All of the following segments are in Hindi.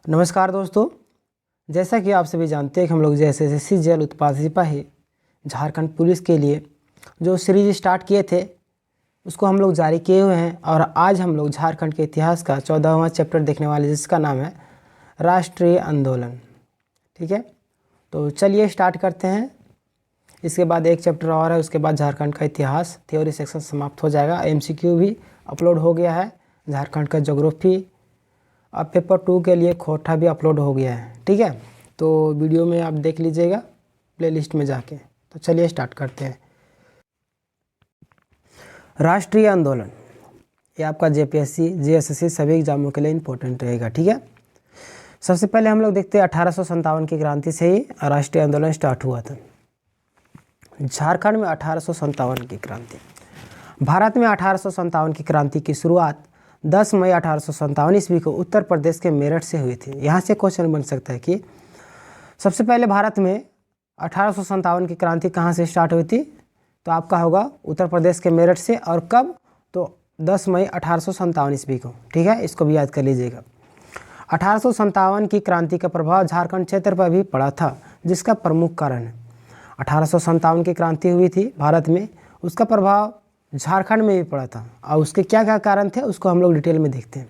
नमस्कार दोस्तों। जैसा कि आप सभी जानते हैं कि हम लोग जैसे एसएससी जेल उत्पाद सिपाही झारखंड पुलिस के लिए जो सीरीज स्टार्ट किए थे उसको हम लोग जारी किए हुए हैं और आज हम लोग झारखंड के इतिहास का 14वां चैप्टर देखने वाले जिसका नाम है राष्ट्रीय आंदोलन। ठीक है, तो चलिए स्टार्ट करते हैं। इसके बाद एक चैप्टर और है, उसके बाद झारखंड का इतिहास थ्योरी सेक्शन समाप्त हो जाएगा। एमसीक्यू भी अपलोड हो गया है, झारखंड का ज्योग्राफी। अब पेपर 2 के लिए खोटा भी अपलोड हो गया है। ठीक है, तो वीडियो में आप देख लीजिएगा प्लेलिस्ट में जाके। तो चलिए स्टार्ट करते हैं। राष्ट्रीय आंदोलन ये आपका जेपीएससी जेएसएससी सभी एग्जामों के लिए इम्पोर्टेंट रहेगा। ठीक है, सबसे पहले हम लोग देखते हैं 1857 की क्रांति से ही राष्ट्रीय आंदोलन स्टार्ट हुआ था। झारखंड में 1857 की क्रांति। भारत में 1857 की क्रांति की शुरुआत 10 मई 1857 ईस्वी को उत्तर प्रदेश के मेरठ से हुई थी। यहाँ से क्वेश्चन बन सकता है कि सबसे पहले भारत में 1857 की क्रांति कहाँ से स्टार्ट हुई थी, तो आपका होगा उत्तर प्रदेश के मेरठ से। और कब, तो 10 मई 1857 ईस्वी को। ठीक है, इसको भी याद कर लीजिएगा। 1857 की क्रांति का प्रभाव झारखंड क्षेत्र पर भी पड़ा था, जिसका प्रमुख कारण है 1857 की क्रांति हुई थी भारत में, उसका प्रभाव झारखंड में भी पड़ा था। और उसके क्या क्या कारण थे उसको हम लोग डिटेल में देखते हैं।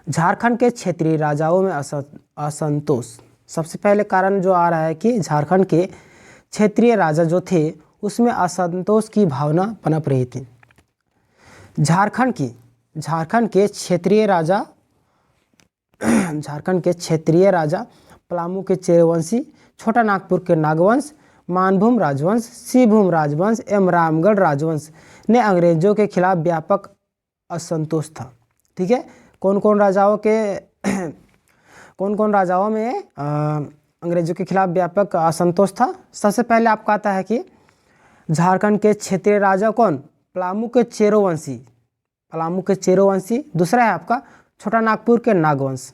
झारखंड के क्षेत्रीय राजाओं में असंतोष। सबसे पहले कारण जो आ रहा है कि झारखंड के क्षेत्रीय राजा जो थे उसमें असंतोष की भावना पनप रही थी। झारखंड के क्षेत्रीय राजा पलामू के चेरवंशी, छोटा नागपुर के नागवंश, मानभूम राजवंश, सिंहभूम राजवंश एवं रामगढ़ राजवंश ने अंग्रेजों के खिलाफ व्यापक असंतोष था। ठीक है, कौन कौन राजाओं में अंग्रेजों के खिलाफ व्यापक असंतोष था। सबसे पहले आपका आता है कि झारखंड के क्षेत्रीय राजा कौन, पलामू के चेरोवंशी। दूसरा है आपका छोटा नागपुर के नागवंश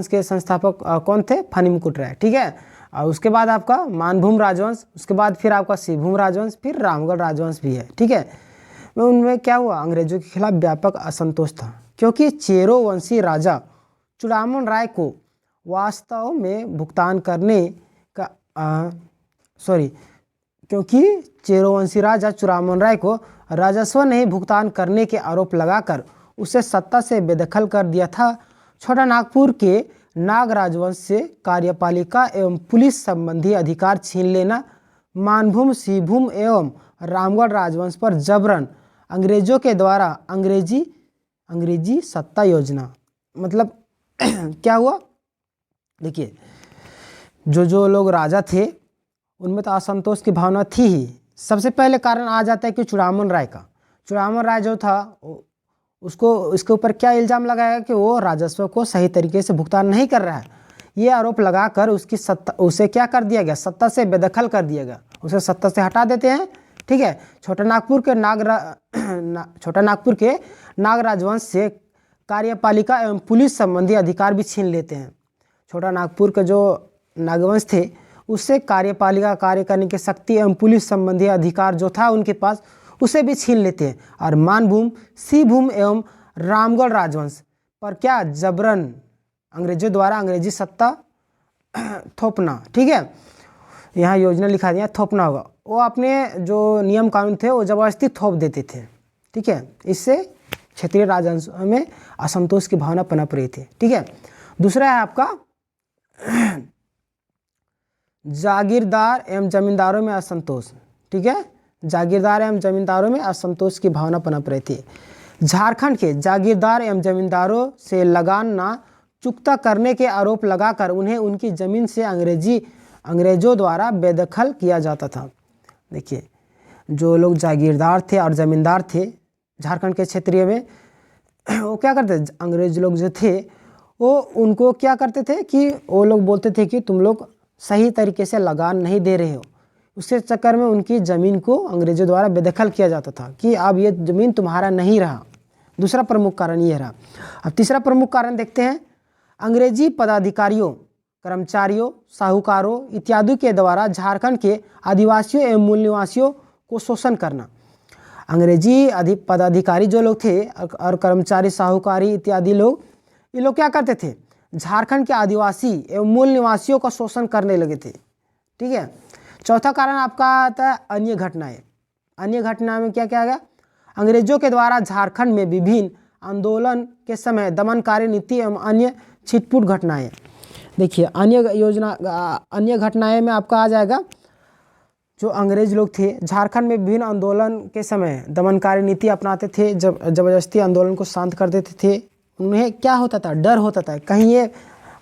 के संस्थापक कौन थे, फणिमुकुट राय। ठीक है, और उसके बाद आपका मानभूम राजवंश, उसके बाद फिर आपका सिंहभूम राजवंश, फिर रामगढ़ राजवंश भी है। ठीक है, उनमें क्या हुआ, अंग्रेजों के खिलाफ व्यापक असंतोष था क्योंकि चेरोवंशी राजा चूड़ामन राय को वास्तव में भुगतान करने का क्योंकि चेरोवंशी राजा चूड़ामन राय को राजस्व नहीं भुगतान करने के आरोप लगाकर उसे सत्ता से बेदखल कर दिया था। छोटा नागपुर के नाग राजवंश से कार्यपालिका एवं पुलिस संबंधी अधिकार छीन लेना, मानभूम, सिंहभूम एवं रामगढ़ राजवंश पर जबरन अंग्रेजों के द्वारा अंग्रेजी सत्ता योजना। मतलब क्या हुआ, देखिए जो लोग राजा थे उनमें तो असंतोष की भावना थी ही। सबसे पहले कारण आ जाता है कि चूड़ामन राय जो था इसके ऊपर क्या इल्ज़ाम लगाया कि वो राजस्व को सही तरीके से भुगतान नहीं कर रहा है। ये आरोप लगाकर उसे क्या कर दिया गया, सत्ता से बेदखल कर दिया गया, उसे सत्ता से हटा देते हैं। ठीक है, छोटा नागपुर के नाग राजवंश से कार्यपालिका एवं पुलिस संबंधी अधिकार भी छीन लेते हैं। छोटा नागपुर के जो नागवंश थे उससे कार्यपालिका कार्य करने की शक्ति एवं पुलिस संबंधी अधिकार जो था उनके पास उसे भी छीन लेते हैं। और मानभूम, सिंहभूम एवं रामगढ़ राजवंश पर क्या, जबरन अंग्रेजों द्वारा अंग्रेजी सत्ता थोपना। ठीक है, यहाँ योजना लिखा दिया, थोपना होगा। वो अपने जो नियम कानून थे वो जबरदस्ती थोप देते थे। ठीक है, इससे क्षेत्रीय राजवंशों में असंतोष की भावना पनप रही थी। ठीक है, दूसरा है आपका जागीरदार एवं जमींदारों में असंतोष। ठीक है, जागीरदार एवं जमींदारों में असंतोष की भावना पनप रही थी। झारखंड के जागीरदार एवं जमींदारों से लगान ना चुकता करने के आरोप लगाकर उन्हें उनकी जमीन से अंग्रेजों द्वारा बेदखल किया जाता था। देखिए, जो लोग जागीरदार थे और जमींदार थे झारखंड के क्षेत्रीय में, वो क्या करते, अंग्रेज लोग जो थे वो उनको क्या करते थे कि वो लोग बोलते थे कि तुम लोग सही तरीके से लगान नहीं दे रहे हो। उसके चक्कर में उनकी ज़मीन को अंग्रेजों द्वारा बेदखल किया जाता था कि अब ये ज़मीन तुम्हारा नहीं रहा। दूसरा प्रमुख कारण ये रहा। अब तीसरा प्रमुख कारण देखते हैं, अंग्रेजी पदाधिकारियों, कर्मचारियों, साहूकारों इत्यादि के द्वारा झारखंड के आदिवासियों एवं मूल निवासियों को शोषण करना। अंग्रेजी पदाधिकारी जो लोग थे और कर्मचारी, साहूकारी इत्यादि लोग ये लोग क्या करते थे, झारखंड के आदिवासी एवं मूल निवासियों का शोषण करने लगे थे। ठीक है। चौथा कारण आपका आता है अन्य घटनाएं। अन्य घटना में क्या क्या आ गया, अंग्रेजों के द्वारा झारखंड में विभिन्न आंदोलन के समय दमनकारी नीति एवं अन्य छिटपुट घटनाएं। देखिए अन्य घटनाएं में आपका आ जाएगा, जो अंग्रेज लोग थे झारखंड में विभिन्न आंदोलन के समय दमनकारी नीति अपनाते थे, जब जबरदस्ती आंदोलन को शांत कर देते थे। उन्हें क्या होता था, डर होता था कहीं ये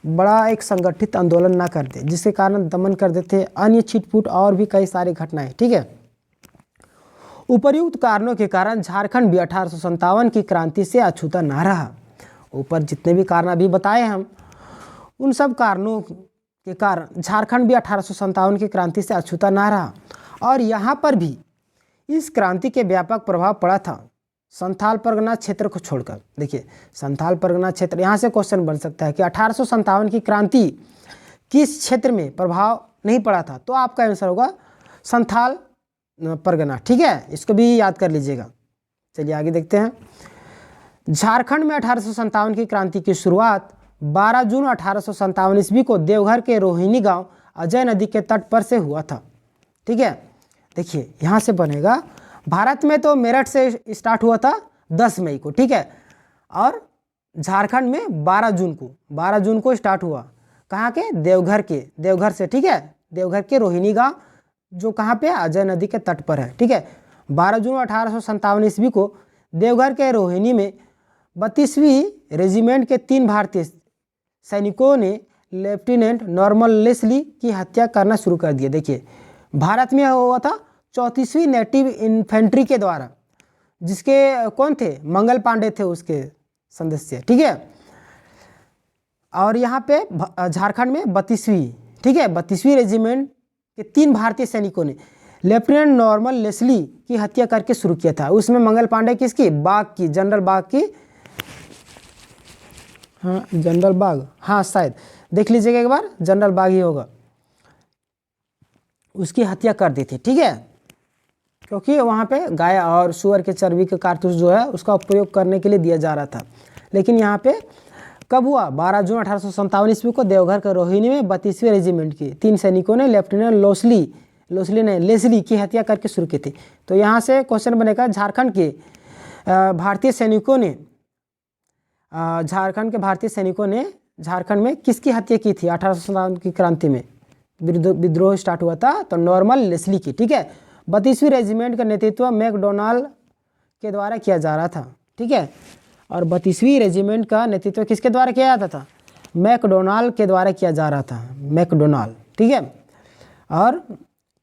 बड़ा एक संगठित आंदोलन ना कर दे, जिसके कारण दमन कर देते। अन्य छिटपुट और भी कई सारी घटनाएं। ठीक है। उपर्युक्त कारणों के कारण झारखंड भी 1857 की क्रांति से अछूता ना रहा। ऊपर जितने भी कारण अभी बताए हम, उन सब कारणों के कारण झारखंड भी 1857 की क्रांति से अछूता ना रहा। और यहाँ पर भी इस क्रांति के व्यापक प्रभाव पड़ा था संथाल परगना क्षेत्र को छोड़कर। देखिए संथाल परगना क्षेत्र, यहाँ से क्वेश्चन बन सकता है कि 1857 की क्रांति किस क्षेत्र में प्रभाव नहीं पड़ा था, तो आपका आंसर होगा संथाल परगना। ठीक है, इसको भी याद कर लीजिएगा। चलिए आगे देखते हैं। झारखंड में 1857 की क्रांति की शुरुआत 12 जून 1857 ईस्वी को देवघर के रोहिणी गांव अजय नदी के तट पर से हुआ था। ठीक है। देखिए यहाँ से बनेगा, भारत में तो मेरठ से स्टार्ट हुआ था 10 मई को। ठीक है। और झारखंड में 12 जून को स्टार्ट हुआ। कहाँ के, देवघर से। ठीक है, देवघर के रोहिणी गांव जो कहाँ पे, अजय नदी के तट पर है। ठीक है। 12 जून 1857 ईस्वी को देवघर के रोहिणी में 32वीं रेजिमेंट के 3 भारतीय सैनिकों ने लेफ्टिनेंट नॉर्मन लेस्ली की हत्या करना शुरू कर दिया। देखिए भारत में हुआ था 34वीं नेटिव इन्फेंट्री के द्वारा, जिसके कौन थे, मंगल पांडे थे उसके सदस्य। ठीक है। और यहाँ पे झारखंड में 32वीं, ठीक है, 32वीं रेजिमेंट के 3 भारतीय सैनिकों ने लेफ्टिनेंट नॉर्मन लेस्ली की हत्या करके शुरू किया था। उसमें मंगल पांडे किसकी, बाग की, जनरल बाग की। हाँ जनरल बाग, हाँ शायद देख लीजिएगा एक बार, जनरल बाग ही होगा, उसकी हत्या कर दी थी। ठीक है। क्योंकि वहाँ पे गाय और सुअर के चर्बी का कारतूस जो है उसका उपयोग करने के लिए दिया जा रहा था। लेकिन यहाँ पे कब हुआ, 12 जून 1857 ईस्वी को देवघर के रोहिणी में 32वीं रेजिमेंट की 3 सैनिकों ने लेफ्टिनेंट लेस्ली की हत्या करके शुरू की थी। तो यहाँ से क्वेश्चन बनेगा, झारखंड के भारतीय सैनिकों ने झारखंड में किसकी हत्या की थी 1857 की क्रांति में, विद्रोह स्टार्ट हुआ था तो नॉर्मन लेस्ली की। ठीक है। 32वीं रेजिमेंट का नेतृत्व मैकडोनाल्ड के द्वारा किया जा रहा था। ठीक है। और 32वीं रेजिमेंट का नेतृत्व किसके द्वारा किया जाता था, मैकडोनाल्ड के द्वारा किया जा रहा था, मैकडोनाल्ड। ठीक है। और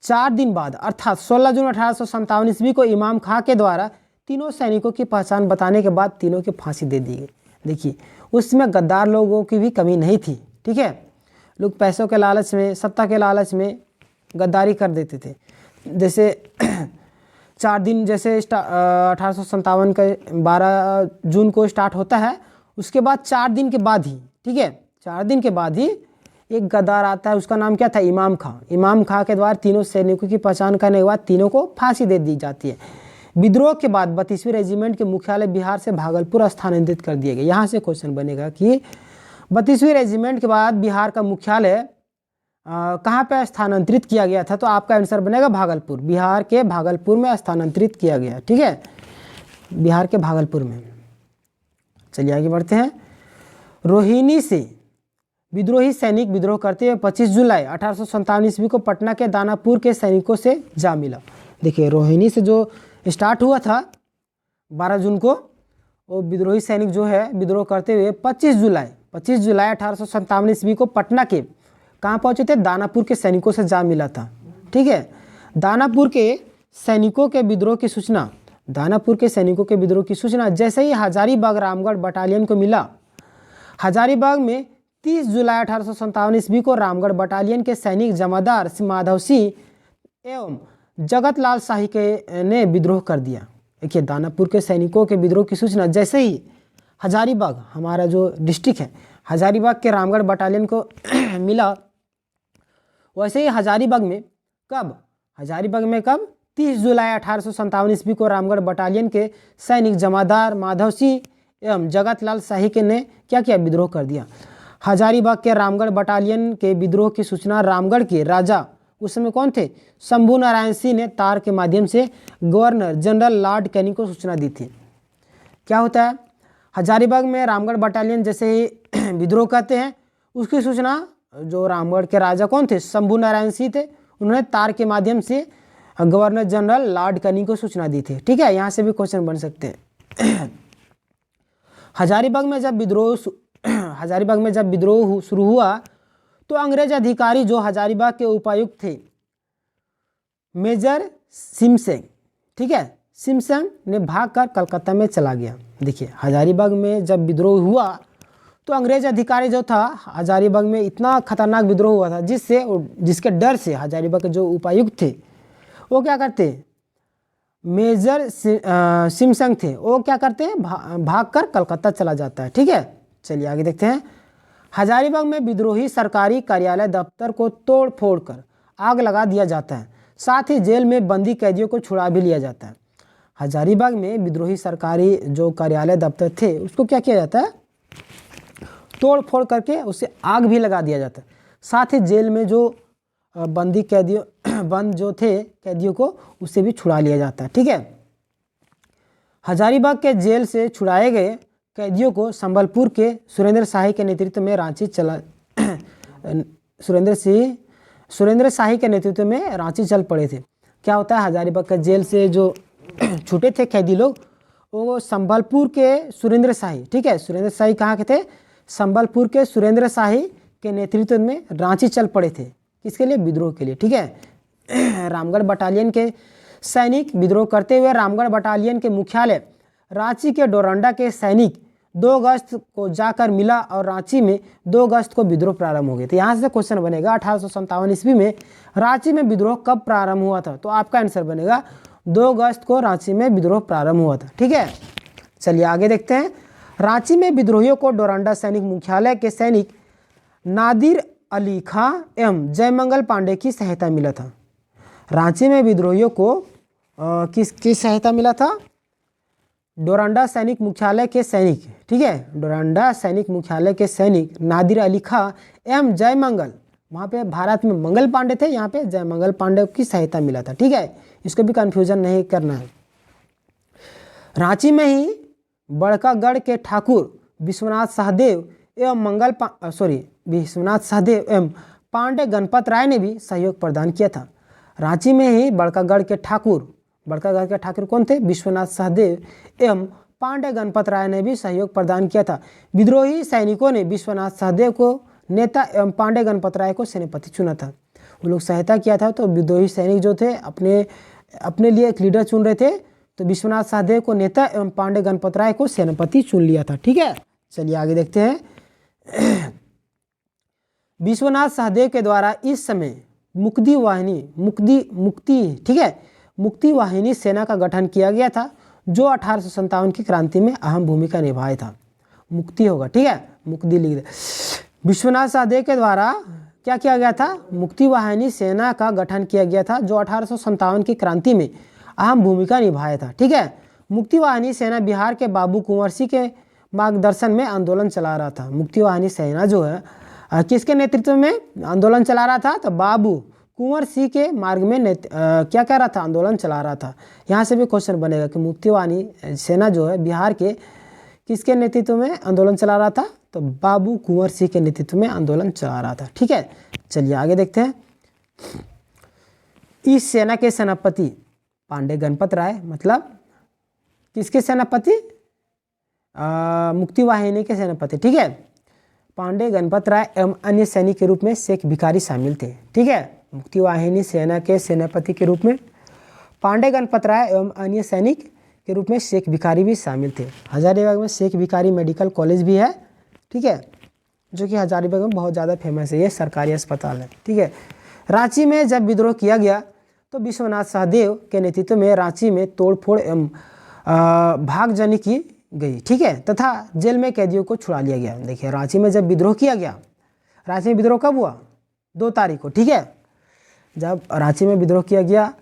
4 दिन बाद अर्थात 16 जून 1857 ईस्वी को इमाम खां के द्वारा तीनों सैनिकों की पहचान बताने के बाद तीनों की फांसी दे दी गई। देखिए उसमें गद्दार लोगों की भी कमी नहीं थी। ठीक है। लोग पैसों के लालच में, सत्ता के लालच में गद्दारी कर देते थे। जैसे 4 दिन, जैसे 1857 का 12 जून को स्टार्ट होता है, उसके बाद 4 दिन के बाद ही, ठीक है, 4 दिन के बाद ही एक गद्दार आता है, उसका नाम क्या था, इमाम खां। इमाम खां के द्वारा तीनों सैनिकों की पहचान करने के बाद तीनों को फांसी दे दी जाती है। विद्रोह के बाद 32वीं रेजिमेंट के मुख्यालय बिहार से भागलपुर स्थानांतरित कर दिए गए। यहाँ से क्वेश्चन बनेगा कि 32वीं रेजिमेंट के बाद बिहार का मुख्यालय कहाँ पे स्थानांतरित किया गया था, तो आपका आंसर बनेगा भागलपुर। बिहार के भागलपुर में स्थानांतरित किया गया। ठीक है, बिहार के भागलपुर में। चलिए आगे बढ़ते हैं। रोहिणी से विद्रोही सैनिक विद्रोह करते हुए 25 जुलाई 1857 ईस्वी को पटना के दानापुर के सैनिकों से जा मिला। देखिए रोहिणी से जो स्टार्ट हुआ था 12 जून को, वो विद्रोही सैनिक जो है विद्रोह करते हुए 25 जुलाई 1857 ईस्वी को पटना के कहाँ पहुँचे थे, दानापुर के सैनिकों से जा मिला था। ठीक है। दानापुर के सैनिकों के विद्रोह की सूचना जैसे ही हजारीबाग रामगढ़ बटालियन को मिला। हजारीबाग में 30 जुलाई 1857 ईस्वी को रामगढ़ बटालियन के सैनिक जमादार माधव सिंह एवं जगत लाल शाही के ने विद्रोह कर दिया। देखिए दानापुर के सैनिकों के विद्रोह की सूचना जैसे ही हजारीबाग, हमारा जो डिस्ट्रिक्ट है, हजारीबाग के रामगढ़ बटालियन को मिला, वैसे ही हजारीबाग में कब 30 जुलाई 1857 ईस्वी को रामगढ़ बटालियन के सैनिक जमादार माधव सिंह एवं जगत लाल शाही के ने क्या किया, विद्रोह कर दिया। हजारीबाग के रामगढ़ बटालियन के विद्रोह की सूचना रामगढ़ के राजा उस समय कौन थे, शंभू नारायण सिंह ने तार के माध्यम से गवर्नर जनरल लॉर्ड कैनिंग को सूचना दी थी। क्या होता है, हजारीबाग में रामगढ़ बटालियन जैसे ही विद्रोह करते हैं, उसकी सूचना जो रामगढ़ के राजा कौन थे, शंभू नारायण सिंह थे, उन्होंने तार के माध्यम से गवर्नर जनरल लॉर्ड कैनिंग को सूचना दी थी। ठीक है, यहाँ से भी क्वेश्चन बन सकते हैं। हजारीबाग में जब विद्रोह शुरू हुआ तो अंग्रेज अधिकारी जो हजारीबाग के उपायुक्त थे मेजर सिमसेंग, ठीक है, सिमसेंग ने भागकर कलकत्ता में चला गया। देखिए, हजारीबाग में जब विद्रोह हुआ तो अंग्रेज अधिकारी जो था, हजारीबाग में इतना खतरनाक विद्रोह हुआ था जिसके डर से हजारीबाग के जो उपायुक्त थे वो क्या करते, मेजर सिमसेंग थे, वो क्या करते हैं, भागकर कलकत्ता चला जाता है। ठीक है, चलिए आगे देखते हैं। हजारीबाग में विद्रोही सरकारी कार्यालय दफ्तर को तोड़ फोड़ कर आग लगा दिया जाता है, साथ ही जेल में बंदी कैदियों को छुड़ा भी लिया जाता है। हजारीबाग में विद्रोही सरकारी जो कार्यालय दफ्तर थे उसको क्या किया जाता है, तोड़ फोड़ करके उसे आग भी लगा दिया जाता है, साथ ही जेल में जो बंदी बंद जो थे कैदियों को उससे भी छुड़ा लिया जाता है। ठीक है, हजारीबाग के जेल से छुड़ाए गए कैदियों को संबलपुर के सुरेंद्र शाही के नेतृत्व में सुरेंद्र शाही के नेतृत्व में रांची चल पड़े थे। क्या होता है, हजारीबाग के जेल से जो छूटे थे कैदी लोग वो संबलपुर के सुरेंद्र शाही, ठीक है, सुरेंद्र शाही कहाँ के थे, संबलपुर के सुरेंद्र शाही के नेतृत्व में रांची चल पड़े थे। किसके लिए, विद्रोह के लिए। ठीक है, रामगढ़ बटालियन के सैनिक विद्रोह करते हुए रामगढ़ बटालियन के मुख्यालय रांची के डोरंडा के सैनिक 2 अगस्त को जाकर मिला और रांची में 2 अगस्त को विद्रोह प्रारंभ हो गए। तो यहाँ से क्वेश्चन बनेगा 1857 ईस्वी में रांची में विद्रोह कब प्रारंभ हुआ था, तो आपका आंसर बनेगा 2 अगस्त को रांची में विद्रोह प्रारंभ हुआ था। ठीक है, चलिए आगे देखते हैं। रांची में विद्रोहियों को डोरंडा सैनिक मुख्यालय के सैनिक नादिर अली खां एवं जयमंगल पांडे की सहायता मिला था। रांची में विद्रोहियों को किसकी सहायता मिला था, डोरंडा सैनिक मुख्यालय के सैनिक, ठीक है, डोरंडा सैनिक मुख्यालय के सैनिक नादिर अली खां एवं जयमंगल, वहाँ पे भारत में मंगल पांडे थे, यहाँ पे जयमंगल पांडे की सहायता मिला था। ठीक है, इसको भी कंफ्यूजन नहीं करना है। रांची में ही बड़कागढ़ के ठाकुर विश्वनाथ सहदेव एवं पांडे गणपत राय ने भी सहयोग प्रदान किया था। रांची में ही बड़कागढ़ के ठाकुर कौन थे, विश्वनाथ सहदेव एवं पांडे गणपत राय ने भी सहयोग प्रदान किया था। विद्रोही सैनिकों ने विश्वनाथ सहदेव को नेता एवं पांडे गणपत राय को सेनापति चुना था। वो लोग सहायता किया था, तो विद्रोही सैनिक जो थे अपने लिए एक लीडर चुन रहे थे, तो विश्वनाथ सहदेव को नेता एवं पांडे गणपत राय को सेनापति चुन लिया था। ठीक है, चलिए आगे देखते हैं। विश्वनाथ सहदेव के द्वारा इस समय मुक्ति वाहिनी सेना का गठन किया गया था, जो 1857 की क्रांति में अहम भूमिका निभाया था। मुक्ति होगा, ठीक है, मुक्ति लिख दे। विश्वनाथ सहदेव के द्वारा क्या किया गया था, मुक्ति वाहिनी सेना का गठन किया गया था, जो 1857 की क्रांति में अहम भूमिका निभाया था। ठीक है, मुक्ति वाहिनी सेना बिहार के बाबू कुंवर सिंह के मार्गदर्शन में आंदोलन चला रहा था। मुक्ति वाहिनी सेना जो है किसके नेतृत्व में आंदोलन चला रहा था, तो बाबू कुंवर सिंह के मार्ग में क्या कर रहा था, आंदोलन चला रहा था। यहाँ से भी क्वेश्चन बनेगा कि मुक्ति वाहिनी सेना जो है बिहार के किसके नेतृत्व में आंदोलन चला रहा था, तो बाबू कुंवर सिंह के नेतृत्व में आंदोलन चला रहा था। ठीक है, चलिए आगे देखते हैं। इस सेना के सेनापति पांडे गणपत राय, मतलब किसके सेनापति, मुक्ति वाहिनी के सेनापति। ठीक है, पांडे गणपत राय एवं अन्य सैनिक के रूप में शेख भिखारी शामिल थे। ठीक है, मुक्ति वाहिनी सेना के सेनापति के रूप में पांडे गणपत राय एवं अन्य सैनिक के रूप में शेख भिखारी भी शामिल थे। हजारीबाग में शेख भिखारी मेडिकल कॉलेज भी है, ठीक है, जो कि हजारीबाग में बहुत ज़्यादा फेमस है, ये सरकारी अस्पताल है। ठीक है, रांची में जब विद्रोह किया गया तो विश्वनाथ सहदेव के नेतृत्व में रांची में तोड़फोड़ एवं भागजनी की गई। ठीक है, तथा जेल में कैदियों को छुड़ा लिया गया। देखिए, रांची में जब विद्रोह किया गया, रांची में विद्रोह कब हुआ, 2 तारीख को। ठीक है, जब रांची में विद्रोह किया गया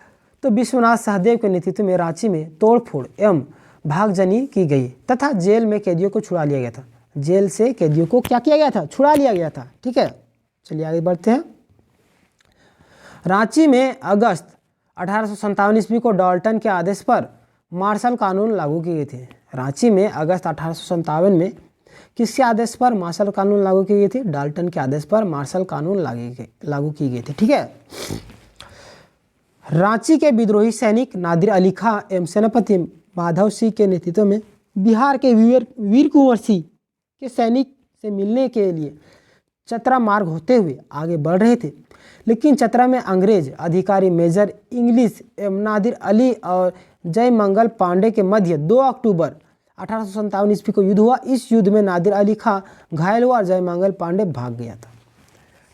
तो विश्वनाथ सहदेव के नेतृत्व में रांची में तोड़फोड़ एवं भागजनी की गई तथा जेल में कैदियों को छुड़ा लिया गया था। जेल से कैदियों को क्या किया गया था? छुड़ा लिया गया था। ठीक है, चलिए आगे बढ़ते हैं। रांची में अगस्त 1857 ईस्वी को डाल्टन के आदेश पर मार्शल कानून लागू किए गए थे। रांची में अगस्त 1857 में किसके आदेश पर मार्शल कानून लागू की गई थी? डाल्टन के आदेश पर मार्शल कानून लागू की गई थी। ठीक है, रांची के विद्रोही सैनिक नादिर अली खां एवं सेनापति माधव सिंह के नेतृत्व में बिहार के वीर कुंवर सिंह के सैनिक से मिलने के लिए चतरा मार्ग होते हुए आगे बढ़ रहे थे, लेकिन चतरा में अंग्रेज अधिकारी मेजर इंग्लिश एवं नादिर अली और जयमंगल पांडे के मध्य 2 अक्टूबर 1857 ईस्वी को युद्ध हुआ। इस युद्ध में नादिर अली खां घायल हुआ और जयमंगल पांडे भाग गया था।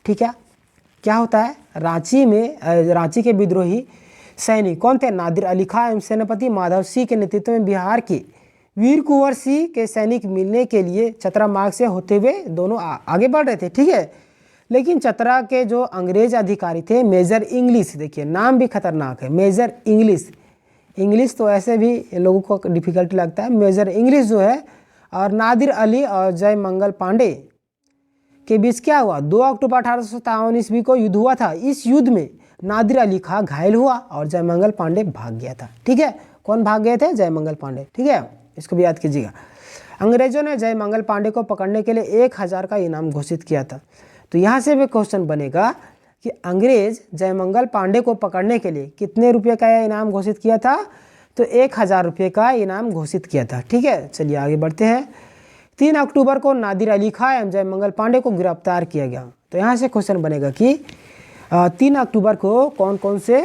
ठीक है, क्या होता है? रांची के विद्रोही सैनिक कौन थे? नादिर अली खां एवं सेनापति माधव सिंह के नेतृत्व में बिहार के वीर कुंवर सिंह के सैनिक मिलने के लिए चतरा मार्ग से होते हुए दोनों आगे बढ़ रहे थे। ठीक है, लेकिन चतरा के जो अंग्रेज अधिकारी थे मेजर इंग्लिश, देखिए नाम भी खतरनाक है, मेजर इंग्लिश तो ऐसे भी लोगों को डिफिकल्टी लगता है। मेजर इंग्लिश जो है और नादिर अली और जयमंगल पांडे के बीच क्या हुआ? 2 अक्टूबर 1857 ईस्वी को युद्ध हुआ था। इस युद्ध में नादिर अली खां घायल हुआ और जयमंगल पांडे भाग गया था। ठीक है, कौन भाग गए थे? जयमंगल पांडे। ठीक है, इसको भी याद कीजिएगा। अंग्रेजों ने जयमंगल पांडे को पकड़ने के लिए 1000 का इनाम घोषित किया था। तो यहाँ से भी क्वेश्चन बनेगा कि अंग्रेज जयमंगल पांडे को पकड़ने के लिए कितने रुपये का इनाम घोषित किया था? तो 1000 रुपये का इनाम घोषित किया था। ठीक है, चलिए आगे बढ़ते हैं। 3 अक्टूबर को नादिर अली खां एवं जयमंगल पांडे को गिरफ्तार किया गया। तो यहाँ से क्वेश्चन बनेगा कि 3 अक्टूबर को कौन कौन से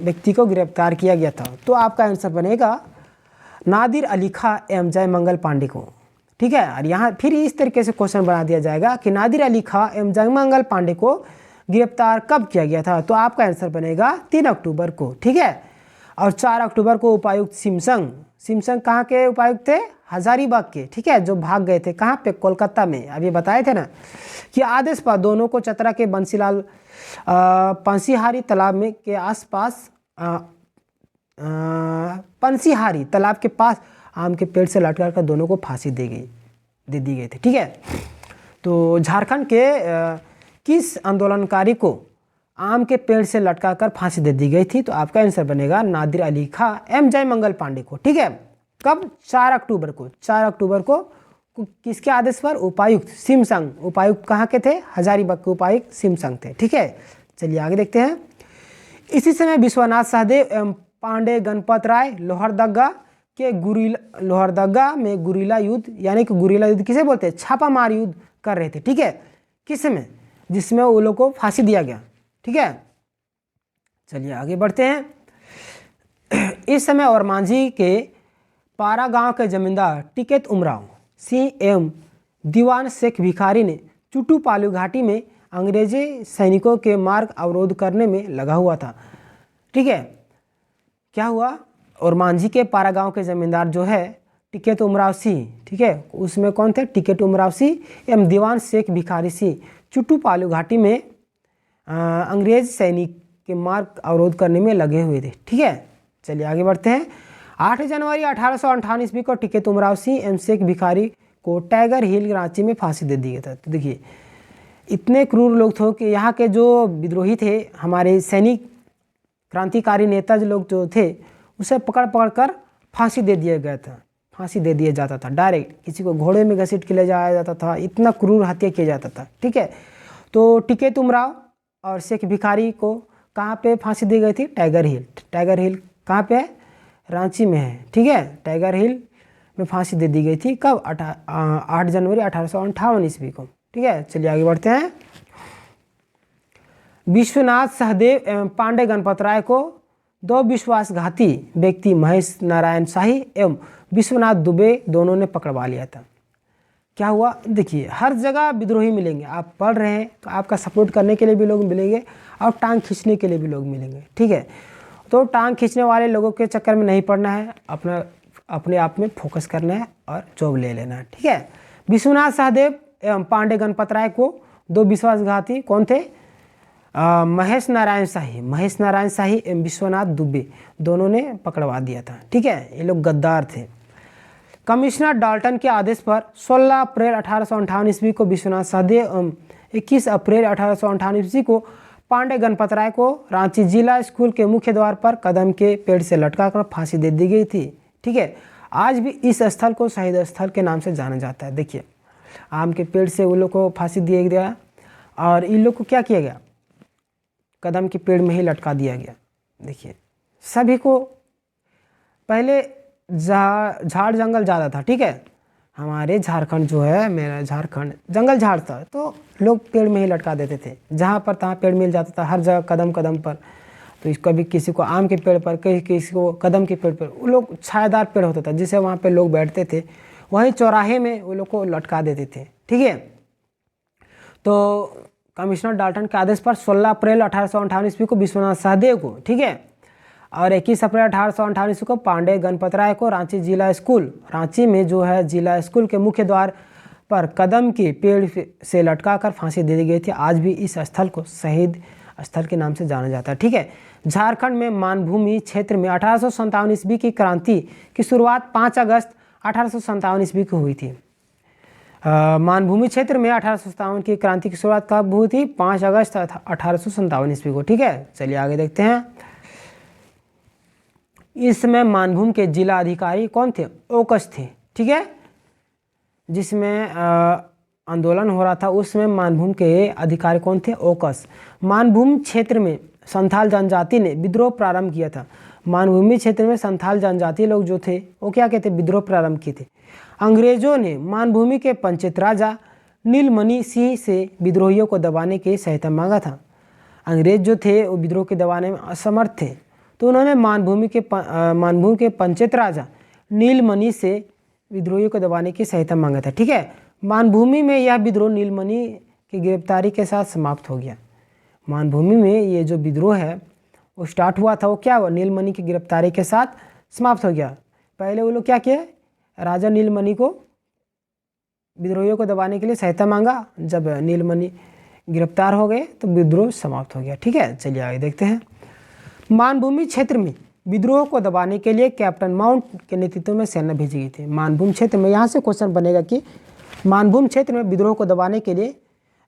व्यक्ति को गिरफ्तार किया गया था? तो आपका आंसर बनेगा नादिर अली खां एवं जयमंगल पांडे को। ठीक है, और यहाँ फिर इस तरीके से क्वेश्चन बना दिया जाएगा कि नादिर अली खां एवं जयमंगल पांडे को गिरफ्तार कब किया गया था? तो आपका आंसर बनेगा 3 अक्टूबर को। ठीक है, और 4 अक्टूबर को उपायुक्त सिमसंग कहाँ के उपायुक्त थे? हजारीबाग के। ठीक है, जो भाग गए थे कहाँ पे? कोलकाता में। अभी बताए थे ना कि आदेश पर दोनों को चतरा के बंसीलाल पंसीहारी तालाब में के आसपास पंसीहारी तालाब के पास आम के पेड़ से लटका कर दोनों को फांसी दे दी गई थी। ठीक है, तो झारखंड के किस आंदोलनकारी को आम के पेड़ से लटका कर फांसी दे दी गई थी? तो आपका आंसर बनेगा नादिर अली खां एवं जयमंगल पांडे को। ठीक है, कब? 4 अक्टूबर को। 4 अक्टूबर को किसके आदेश पर? उपायुक्त सिमसंग। उपायुक्त कहाँ के थे? हजारीबाग के उपायुक्त सिमसंग थे। ठीक है, चलिए आगे देखते हैं। इसी समय विश्वनाथ सहदेव एवं पांडे गणपत राय लोहरदगा में गुरिल्ला युद्ध, यानी कि गुरिल्ला युद्ध किसे बोलते हैं? छापामार युद्ध कर रहे थे। ठीक है, किस में? जिसमें वो लोग को फांसी दिया गया। ठीक है, चलिए आगे बढ़ते हैं। इस समय और मांझी के पारा गांव के जमींदार टिकैत उमराव सिंह एवं दीवान शेख भिखारी ने चुटूपालू घाटी में अंग्रेजी सैनिकों के मार्ग अवरोध करने में लगा हुआ था। ठीक है, क्या हुआ? और मांझी के पारा गांव के जमींदार जो है टिकैत उमराव सिंह, ठीक है, उसमें कौन थे? टिकैत उमराव सिंह एवं दीवान शेख भिखारी सिंह चुटूपालू घाटी में अंग्रेज सैनिक के मार्ग अवरोध करने में लगे हुए थे। ठीक है, चलिए आगे बढ़ते हैं। 8 जनवरी 1858 ईस्वी को टिकैत उमराव सिंह एवं शेख भिखारी को टाइगर हिल रांची में फांसी दे दी गई था। तो देखिए इतने क्रूर लोग थे कि यहाँ के जो विद्रोही थे, हमारे सैनिक क्रांतिकारी नेता जो लोग जो थे, उसे पकड़ कर फांसी दे दिया गया था। फांसी दे दिया जाता था डायरेक्ट, किसी को घोड़े में घसीट के ले जाया जाता था। इतना क्रूर हत्या किया जाता था। ठीक है, तो टिकैत उमराव और शेख भिखारी को कहाँ पे फांसी दी गई थी? टाइगर हिल कहाँ पे है? रांची में है। ठीक है, टाइगर हिल में फांसी दे दी गई थी। कब? 8 जनवरी 1858 ईस्वी को। ठीक है, चलिए आगे बढ़ते हैं। विश्वनाथ सहदेव एवं पांडे गणपत राय को 2 विश्वासघाती व्यक्ति महेश नारायण शाही एवं विश्वनाथ दुबे दोनों ने पकड़वा लिया था। क्या हुआ? देखिए हर जगह विद्रोही मिलेंगे। आप पढ़ रहे हैं तो आपका सपोर्ट करने के लिए भी लोग मिलेंगे और टांग खींचने के लिए भी लोग मिलेंगे। ठीक है, तो टांग खींचने वाले लोगों के चक्कर में नहीं पड़ना है, अपने आप में फोकस करना है और जॉब ले लेना है। ठीक है, विश्वनाथ सहदेव एवं पांडे गणपत राय को 2 विश्वासघाती कौन थे? महेश नारायण शाही एवं विश्वनाथ दुबे दोनों ने पकड़वा दिया था। ठीक है, ये लोग गद्दार थे। कमिश्नर डाल्टन के आदेश पर 16 अप्रैल 1858 ईस्वी को विश्वनाथ सहदेव एवं 21 अप्रैल 1858 ईस्वी को पांडे गणपत राय को रांची जिला स्कूल के मुख्य द्वार पर कदम के पेड़ से लटकाकर फांसी दे दी गई थी। ठीक है, आज भी इस स्थल को शहीद स्थल के नाम से जाना जाता है। देखिए, आम के पेड़ से वो लोग को फांसी दिया गया और इन लोग को क्या किया गया, कदम के पेड़ में ही लटका दिया गया। देखिए, सभी को पहले झाड़ जंगल ज़्यादा था। ठीक है, हमारे झारखंड जो है, मेरा झारखंड जंगल झाड़ था, तो लोग पेड़ में ही लटका देते थे। जहाँ पर तहाँ पेड़ मिल जाता था, हर जगह कदम कदम पर। तो कभी किसी को आम के पेड़ पर, कहीं किसी को कदम के पेड़ पर, वो लोग छायादार पेड़ होता था जिससे वहाँ पे लोग बैठते थे, वहीं चौराहे में वो लोग को लटका देते थे। ठीक है, तो कमिश्नर डाल्टन के आदेश पर 16 अप्रैल 1858 ईस्वी को विश्वनाथ सहदेव को, ठीक है, और 21 अप्रैल 1858 ईस्वी को पांडे गणपत राय को रांची जिला स्कूल, रांची में जो है जिला स्कूल के मुख्य द्वार पर कदम के पेड़ से लटकाकर फांसी दे दी गई थी। आज भी इस स्थल को शहीद स्थल के नाम से जाना जाता है। ठीक है, झारखंड में मानभूमि क्षेत्र में 1857 ईस्वी की क्रांति की शुरुआत 5 अगस्त 1857 ईस्वी को हुई थी। मानभूमि क्षेत्र में 1857 की क्रांति की शुरुआत कब हुई थी? 5 अगस्त 1857 ईस्वी को। ठीक है, चलिए आगे देखते हैं। इस समय मानभूम के जिला अधिकारी कौन थे? ओकस थे। ठीक है, जिसमें आंदोलन हो रहा था उस समय मानभूम के अधिकारी कौन थे? ओकस। मानभूम क्षेत्र में संथाल जनजाति ने विद्रोह प्रारंभ किया था। मानभूमि क्षेत्र में संथाल जनजाति लोग जो थे वो क्या कहते? विद्रोह प्रारंभ किए थे। अंग्रेजों ने मानभूमि के पंचायत राजा नीलमणि सिंह से विद्रोहियों को दबाने की सहायता मांगा था। अंग्रेज जो थे वो विद्रोह के दबाने में असमर्थ थे, तो उन्होंने मानभूमि के पंचायत राजा नीलमणि से विद्रोहियों को दबाने की सहायता मांगा था। ठीक है, मानभूमि में यह विद्रोह नीलमणि की गिरफ्तारी के साथ समाप्त हो गया। मानभूमि में ये जो विद्रोह है वो स्टार्ट हुआ था, वो क्या हुआ? नीलमणि की गिरफ्तारी के साथ समाप्त हो गया। पहले वो लोग क्या किए? राजा नीलमणि को विद्रोहियों को दबाने के लिए सहायता मांगा। जब नीलमणि गिरफ्तार हो गए तो विद्रोह समाप्त हो गया। ठीक है, चलिए आगे देखते हैं। मानभूमि क्षेत्र में विद्रोह को दबाने के लिए कैप्टन माउंट के नेतृत्व में सेना भेजी गई थी। मानभूम क्षेत्र में, यहाँ से क्वेश्चन बनेगा कि मानभूम क्षेत्र में विद्रोह को दबाने के लिए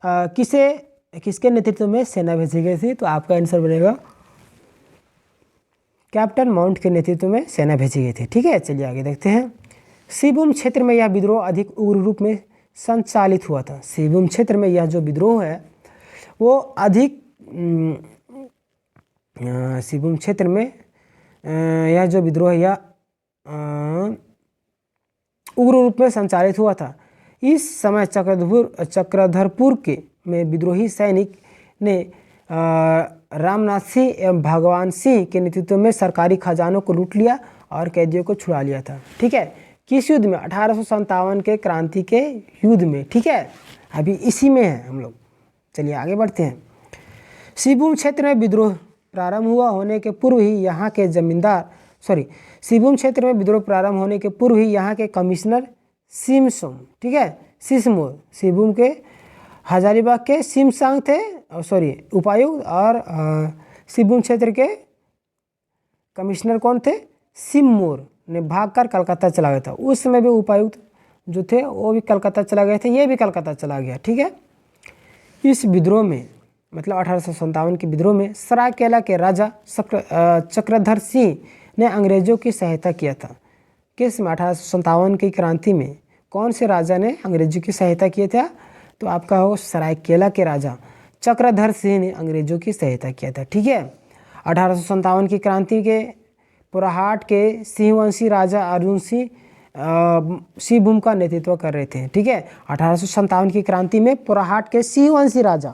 किसके नेतृत्व में सेना भेजी गई थी? तो आपका आंसर बनेगा कैप्टन माउंट के नेतृत्व में सेना भेजी गई थी। ठीक है, चलिए आगे देखते हैं। सिबुम क्षेत्र में यह विद्रोह अधिक उग्र रूप में संचालित हुआ था। सिबुम क्षेत्र में यह जो विद्रोह है वो अधिक सिबुम क्षेत्र में यह जो विद्रोह यह उग्र रूप में संचालित हुआ था। इस समय चक्रधरपुर के में विद्रोही सैनिक ने रामनाथ सिंह एवं भगवान सिंह के नेतृत्व में सरकारी खजानों को लूट लिया और कैदियों को छुड़ा लिया था। ठीक है, किस युद्ध में? 1857 के क्रांति के युद्ध में। ठीक है, अभी इसी में है हम लोग। चलिए आगे बढ़ते हैं। सिबुम क्षेत्र में विद्रोह प्रारंभ होने के पूर्व ही यहाँ के सिबुम क्षेत्र में विद्रोह प्रारंभ होने के पूर्व ही यहाँ के कमिश्नर सिमसोम, ठीक है, सिसमोर, सिबुम के हजारीबाग के सिमसांग थे, उपायुक्त, और सिबुम क्षेत्र के कमिश्नर कौन थे? सिममोर ने भागकर कलकत्ता चला गया था। उस समय भी उपायुक्त जो थे वो भी कलकत्ता चला गए थे, ये भी कलकत्ता चला गया। ठीक है, इस विद्रोह में मतलब 1857 के विद्रोह में सरायकेला के राजा चक्रधर सिंह ने अंग्रेजों की सहायता किया था। किस में? 1857 की क्रांति में कौन से राजा ने अंग्रेजों की सहायता किया था? तो आपका हो सरायकेला के राजा चक्रधर सिंह ने अंग्रेजों की सहायता किया था। ठीक है, 1857 की क्रांति के पुराहाट के सिंहवंशी राजा अर्जुन सिंह सिबुम का नेतृत्व कर रहे थे। ठीक है, 1857 की क्रांति में पुराहाट के सिंहवंशी राजा,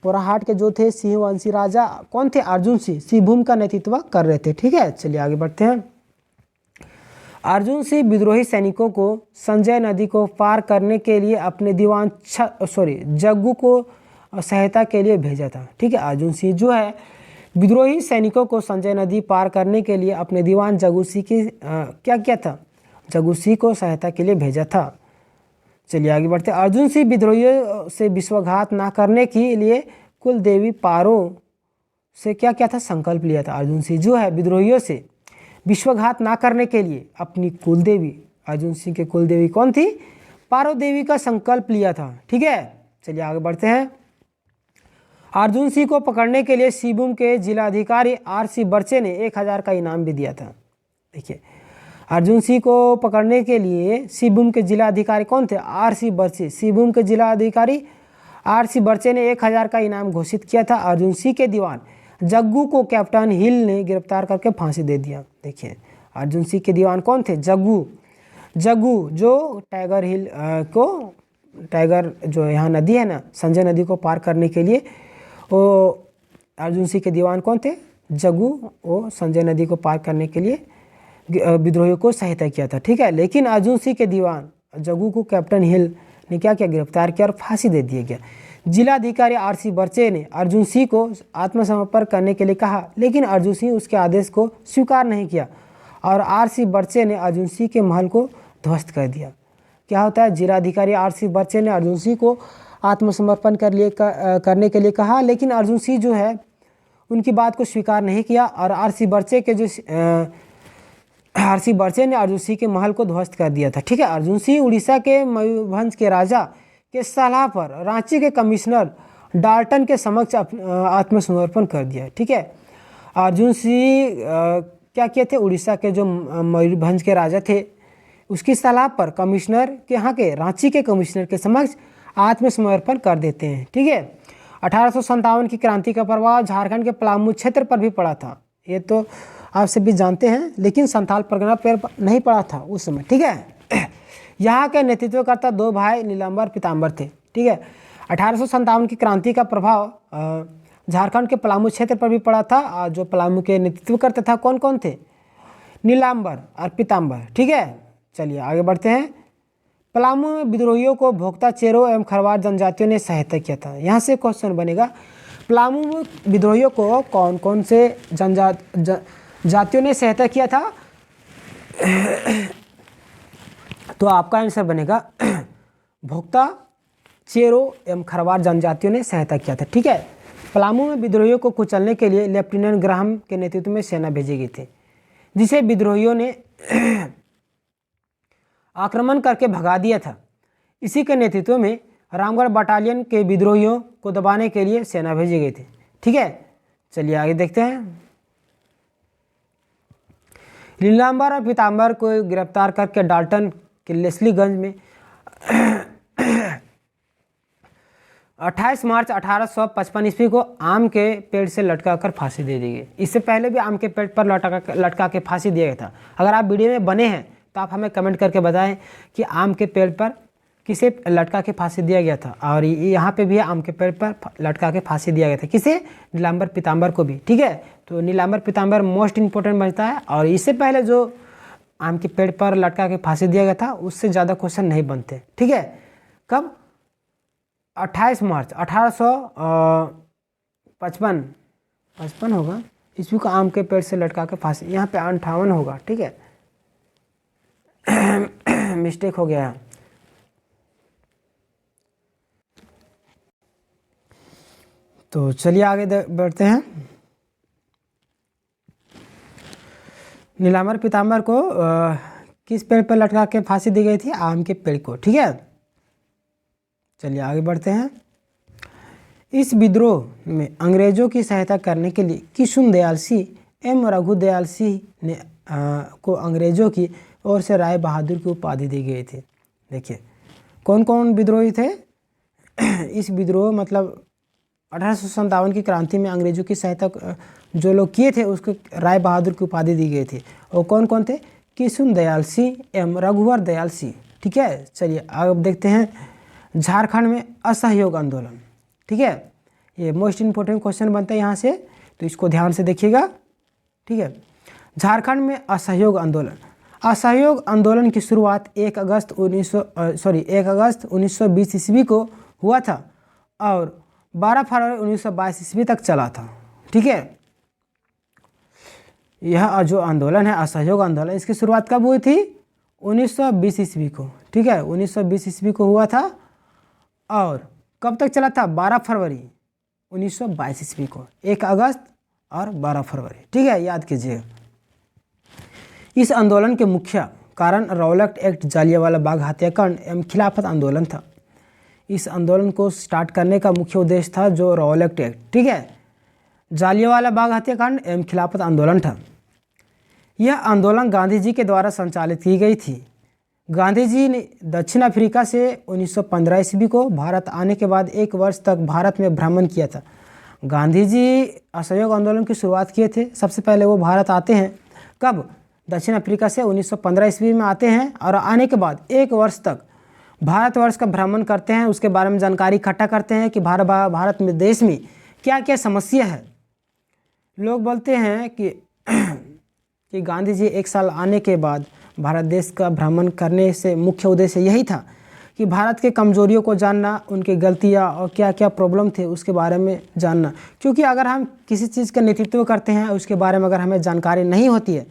पुराहाट के जो थे सिंहवंशी राजा कौन थे? अर्जुन सिंह सिबुम का नेतृत्व कर रहे थे। ठीक है, चलिए आगे बढ़ते हैं। अर्जुन सिंह विद्रोही सैनिकों को संजय नदी को पार करने के लिए अपने दीवान जग्गू को सहायता के लिए भेजा था। ठीक है, अर्जुन सिंह जो है विद्रोही सैनिकों को संजय नदी पार करने के लिए अपने दीवान जग्गू सिंह की क्या किया था? जग्गू सिंह को सहायता के लिए भेजा था। चलिए आगे बढ़ते हैं। अर्जुन सिंह विद्रोहियों से विश्वासघात ना करने के लिए कुलदेवी पारो से क्या किया था? संकल्प लिया था। अर्जुन सिंह जो है विद्रोहियों से विश्वासघात ना करने के लिए अपनी कुलदेवी अर्जुन सिंह के कुल देवी कौन थी? पार्वती देवी का संकल्प लिया था। ठीक है, चलिए आगे बढ़ते हैं। अर्जुन सिंह को पकड़ने के लिए सिंहभूम के जिलाधिकारी आर.सी. बर्चे ने 1000 का इनाम भी दिया था। देखिए, अर्जुन सिंह को पकड़ने के लिए सिंहभूम के जिलाधिकारी कौन थे? आर.सी. बर्चे। सिंहभूम के जिलाधिकारी आर.सी. बर्चे ने 1000 का इनाम घोषित किया था। अर्जुन सिंह के दीवान जग्गू को कैप्टन हिल ने गिरफ्तार करके फांसी दे दिया। देखिए, अर्जुन सिंह के दीवान कौन थे? जग्गू जो टाइगर हिल टाइगर जो यहाँ नदी है ना, संजय नदी को पार करने के लिए वो अर्जुन सिंह के दीवान कौन थे? जग्गू। वो संजय नदी को पार करने के लिए विद्रोहियों को सहायता किया था। ठीक है, लेकिन अर्जुन सिंह के दीवान जग्गू को कैप्टन हिल ने क्या किया? गिरफ्तार किया और फांसी दे दिया गया। जिलाधिकारी आर.सी. बर्चे ने अर्जुन सिंह को आत्मसमर्पण करने के लिए कहा, लेकिन अर्जुन सिंह उसके आदेश को स्वीकार नहीं किया और आर.सी. बर्चे ने अर्जुन सिंह के महल को ध्वस्त कर दिया। क्या होता है? जिलाधिकारी आर.सी. बर्चे ने अर्जुन सिंह को आत्मसमर्पण करने के लिए कहा, लेकिन अर्जुन सिंह जो है उनकी बात को स्वीकार नहीं किया और आर.सी. बर्चे ने अर्जुन सिंह के महल को ध्वस्त कर दिया था। ठीक है, अर्जुन सिंह उड़ीसा के मयूरभंज के राजा के सलाह पर रांची के कमिश्नर डाल्टन के समक्ष आत्मसमर्पण कर दिया। ठीक है, अर्जुन सिंह क्या किए थे? उड़ीसा के जो मयूरभंज के राजा थे उसकी सलाह पर कमिश्नर के यहाँ के रांची के कमिश्नर के समक्ष आत्मसमर्पण कर देते हैं। ठीक है, 1857 की क्रांति का प्रभाव झारखंड के पलामू क्षेत्र पर भी पड़ा था। ये तो आप सभी जानते हैं, लेकिन संथाल परगना पर नहीं पड़ा था उस समय। ठीक है, यहाँ के नेतृत्वकर्ता 2 भाई नीलांबर पीताम्बर थे। ठीक है, 1857 की क्रांति का प्रभाव झारखंड के पलामू क्षेत्र पर भी पड़ा था और जो पलामू के नेतृत्व करते था कौन कौन थे? नीलांबर और पीताम्बर। ठीक है, चलिए आगे बढ़ते हैं। पलामू में विद्रोहियों को भोक्ता चेरो एवं खरवार जनजातियों ने सहायता किया था। यहाँ से क्वेश्चन बनेगा, पलामू में विद्रोहियों को कौन कौन से जातियों ने सहायता किया था? तो आपका आंसर बनेगा भोक्ता चेरो एवं खरवार जनजातियों ने सहायता किया था। ठीक है, पलामू में विद्रोहियों को कुचलने के लिए लेफ्टिनेंट ग्राहम के नेतृत्व में सेना भेजी गई थी, जिसे विद्रोहियों ने आक्रमण करके भगा दिया था। इसी के नेतृत्व में रामगढ़ बटालियन के विद्रोहियों को दबाने के लिए सेना भेजी गई थी। ठीक है, चलिए आगे देखते हैं। नीलांबर और पीताम्बर को गिरफ्तार करके डाल्टन के लेस्लीगंज में 28 मार्च 1855 ईस्वी को आम के पेड़ से लटकाकर फांसी दे दी गई। इससे पहले भी आम के पेड़ पर लटका के फांसी दिया गया था। अगर आप वीडियो में बने हैं तो आप हमें कमेंट करके बताएं कि आम के पेड़ पर किसे लटका के फांसी दिया गया था। और यहाँ पे भी आम के पेड़ पर लटका के फांसी दिया गया था। किसे? नीलांबर पीताम्बर को भी। ठीक है, तो नीलांबर पीताम्बर मोस्ट इंपॉर्टेंट बनता है। और इससे पहले जो आम के पेड़ पर लटका के फांसी दिया गया था उससे ज़्यादा क्वेश्चन नहीं बनते। ठीक है, कब? 28 मार्च 1855 होगा ईस्वी को आम के पेड़ से लटका के फांसी। यहाँ पे 58 होगा। ठीक है, मिस्टेक हो गया। तो चलिए आगे बढ़ते हैं। नीलांबर पीताम्बर को किस पेड़ पर लटका के फांसी दी गई थी? आम के पेड़ को। ठीक है, चलिए आगे बढ़ते हैं। इस विद्रोह में अंग्रेजों की सहायता करने के लिए किशुन दयाल सिंह एवं रघुदयाल सिंह ने को अंग्रेजों की ओर से राय बहादुर की उपाधि दी गई थी। देखिए, कौन कौन विद्रोही थे? इस विद्रोह मतलब 1857 की क्रांति में अंग्रेजों की सहायता जो लोग किए थे उसको राय बहादुर की उपाधि दी गई थी। और कौन कौन थे? किशुन दयाल सिंह एवं रघुवर दयाल सिंह। ठीक है, चलिए अब देखते हैं झारखंड में असहयोग आंदोलन। ठीक है, ये मोस्ट इम्पोर्टेंट क्वेश्चन बनता है यहाँ से, तो इसको ध्यान से देखिएगा। ठीक है, झारखंड में असहयोग आंदोलन। असहयोग आंदोलन की शुरुआत 1 अगस्त 1920 ईस्वी को हुआ था और 12 फरवरी 1922 ईस्वी तक चला था। ठीक है, यह जो आंदोलन है असहयोग आंदोलन, इसकी शुरुआत कब हुई थी? 1920 ईस्वी को। ठीक है, 1920 ईस्वी को हुआ था और कब तक चला था? 12 फरवरी 1922 ईस्वी को। 1 अगस्त और 12 फरवरी। ठीक है, याद कीजिए। इस आंदोलन के मुखिया कारण रॉलेट एक्ट, जालियांवाला बाग हत्याकांड एवं खिलाफत आंदोलन था। इस आंदोलन को स्टार्ट करने का मुख्य उद्देश्य था जो रॉलेट एक्ट, ठीक है, जालियांवाला बाग हत्याकांड एवं खिलाफत आंदोलन था। यह आंदोलन गांधी जी के द्वारा संचालित की गई थी। गांधी जी ने दक्षिण अफ्रीका से 1915 ईस्वी को भारत आने के बाद 1 वर्ष तक भारत में भ्रमण किया था। गांधी जी असहयोग आंदोलन की शुरुआत किए थे। सबसे पहले वो भारत आते हैं, कब? दक्षिण अफ्रीका से 1915 ईस्वी में आते हैं और आने के बाद 1 वर्ष तक भारतवर्ष का भ्रमण करते हैं। उसके बारे में जानकारी इकट्ठा करते हैं कि भारत में, देश में क्या क्या समस्या है। लोग बोलते हैं कि गांधी जी 1 साल आने के बाद भारत देश का भ्रमण करने से मुख्य उद्देश्य यही था कि भारत के कमजोरियों को जानना, उनकी गलतियां और क्या क्या प्रॉब्लम थे उसके बारे में जानना। क्योंकि अगर हम किसी चीज़ का नेतृत्व करते हैं, उसके बारे में अगर हमें जानकारी नहीं होती है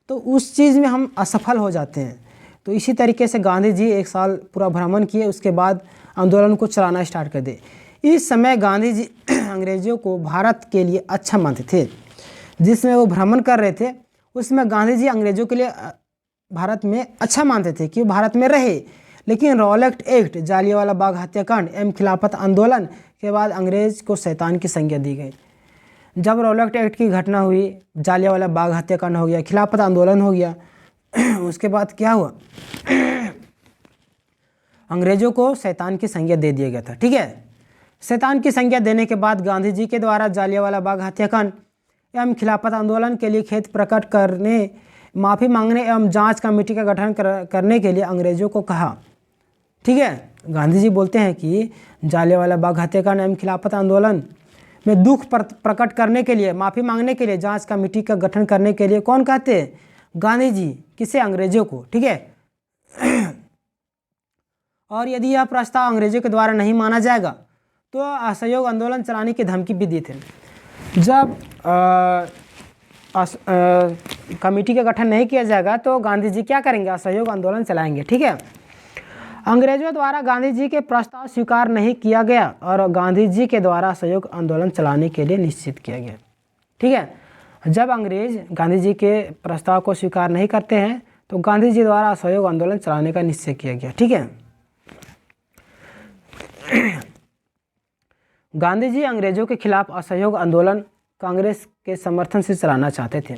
तो उस चीज़ में हम असफल हो जाते हैं। तो इसी तरीके से गांधी जी 1 साल पूरा भ्रमण किए, उसके बाद आंदोलन को चलाना स्टार्ट कर दिए। इस समय गांधी जी अंग्रेज़ों को भारत के लिए अच्छा मानते थे। जिसमें वो भ्रमण कर रहे थे उसमें गांधी जी अंग्रेज़ों के लिए भारत में अच्छा मानते थे कि भारत में रहे। लेकिन रॉलेट एक्ट, जालियांवाला बाग हत्याकांड एवं खिलाफत आंदोलन के बाद अंग्रेज़ को शैतान की संज्ञा दी गई। जब रॉलेट एक्ट की घटना हुई, जालियांवाला बाग हत्याकांड हो गया, खिलाफत आंदोलन हो गया, उसके बाद क्या हुआ? अंग्रेज़ों को शैतान की संज्ञा दे दिया गया था, ठीक है। शैतान की संज्ञा देने के बाद गांधी जी के द्वारा जालियांवाला बाग हत्याकांड एवं खिलाफत आंदोलन के लिए खेद प्रकट करने, माफ़ी मांगने एवं जांच कमेटी का गठन करने के लिए अंग्रेज़ों को कहा, ठीक है। गांधी जी बोलते हैं कि जालियांवाला बाग हत्याकांड एवं खिलाफत आंदोलन में दुख प्रकट करने के लिए, माफ़ी मांगने के लिए जांच कमेटी का गठन करने के लिए कौन कहते हैं? गांधी जी। किसे? अंग्रेज़ों को, ठीक है। और यदि यह प्रस्ताव अंग्रेज़ों के द्वारा नहीं माना जाएगा तो असहयोग आंदोलन चलाने की धमकी भी दी थी। जब कमेटी का गठन नहीं किया जाएगा तो गांधी जी क्या करेंगे? असहयोग आंदोलन चलाएंगे, ठीक है। अंग्रेजों द्वारा गांधी जी के प्रस्ताव स्वीकार नहीं किया गया और गांधी जी के द्वारा असहयोग आंदोलन चलाने के लिए निश्चित किया गया, ठीक है। जब अंग्रेज गांधी जी के प्रस्ताव को स्वीकार नहीं करते हैं तो गांधी जी द्वारा असहयोग आंदोलन चलाने का निश्चय किया गया, ठीक है। गांधी जी अंग्रेजों के खिलाफ असहयोग आंदोलन कांग्रेस के समर्थन से चलाना चाहते थे।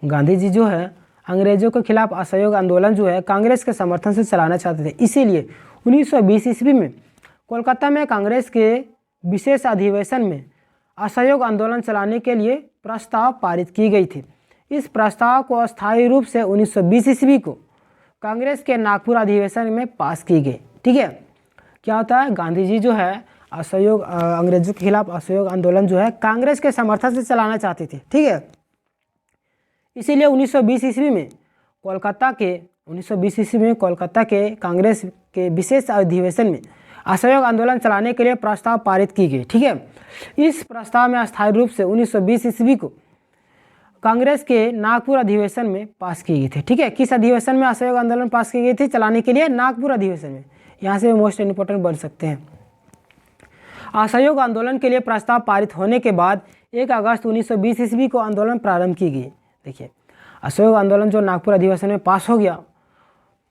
गांधी जी जो है अंग्रेजों के खिलाफ असहयोग आंदोलन जो है कांग्रेस के समर्थन से चलाना चाहते थे। इसीलिए 1920 ईस्वी में कोलकाता में कांग्रेस के विशेष अधिवेशन में असहयोग आंदोलन चलाने के लिए प्रस्ताव पारित की गई थी। इस प्रस्ताव को अस्थायी रूप से 1920 ईस्वी को कांग्रेस के नागपुर अधिवेशन में पास की गई, ठीक है। क्या होता है? गांधी जी जो है असहयोग अंग्रेजों के खिलाफ असहयोग आंदोलन जो है कांग्रेस के समर्थन से चलाना चाहते थे, ठीक है। इसीलिए 1920 ईस्वी में कोलकाता के कांग्रेस के विशेष अधिवेशन में असहयोग आंदोलन चलाने के लिए प्रस्ताव पारित की गई, ठीक है। इस प्रस्ताव में अस्थायी रूप से 1920 ईस्वी को कांग्रेस के नागपुर अधिवेशन में पास की गई थी, ठीक है। किस अधिवेशन में असहयोग आंदोलन पास की गई थी चलाने के लिए? नागपुर अधिवेशन में। यहाँ से मोस्ट इम्पोर्टेंट बन सकते हैं। असहयोग आंदोलन के लिए प्रस्ताव पारित होने के बाद 1 अगस्त 1920 ईस्वी को आंदोलन प्रारंभ की गई। देखिए, असहयोग आंदोलन जो नागपुर अधिवेशन में पास हो गया,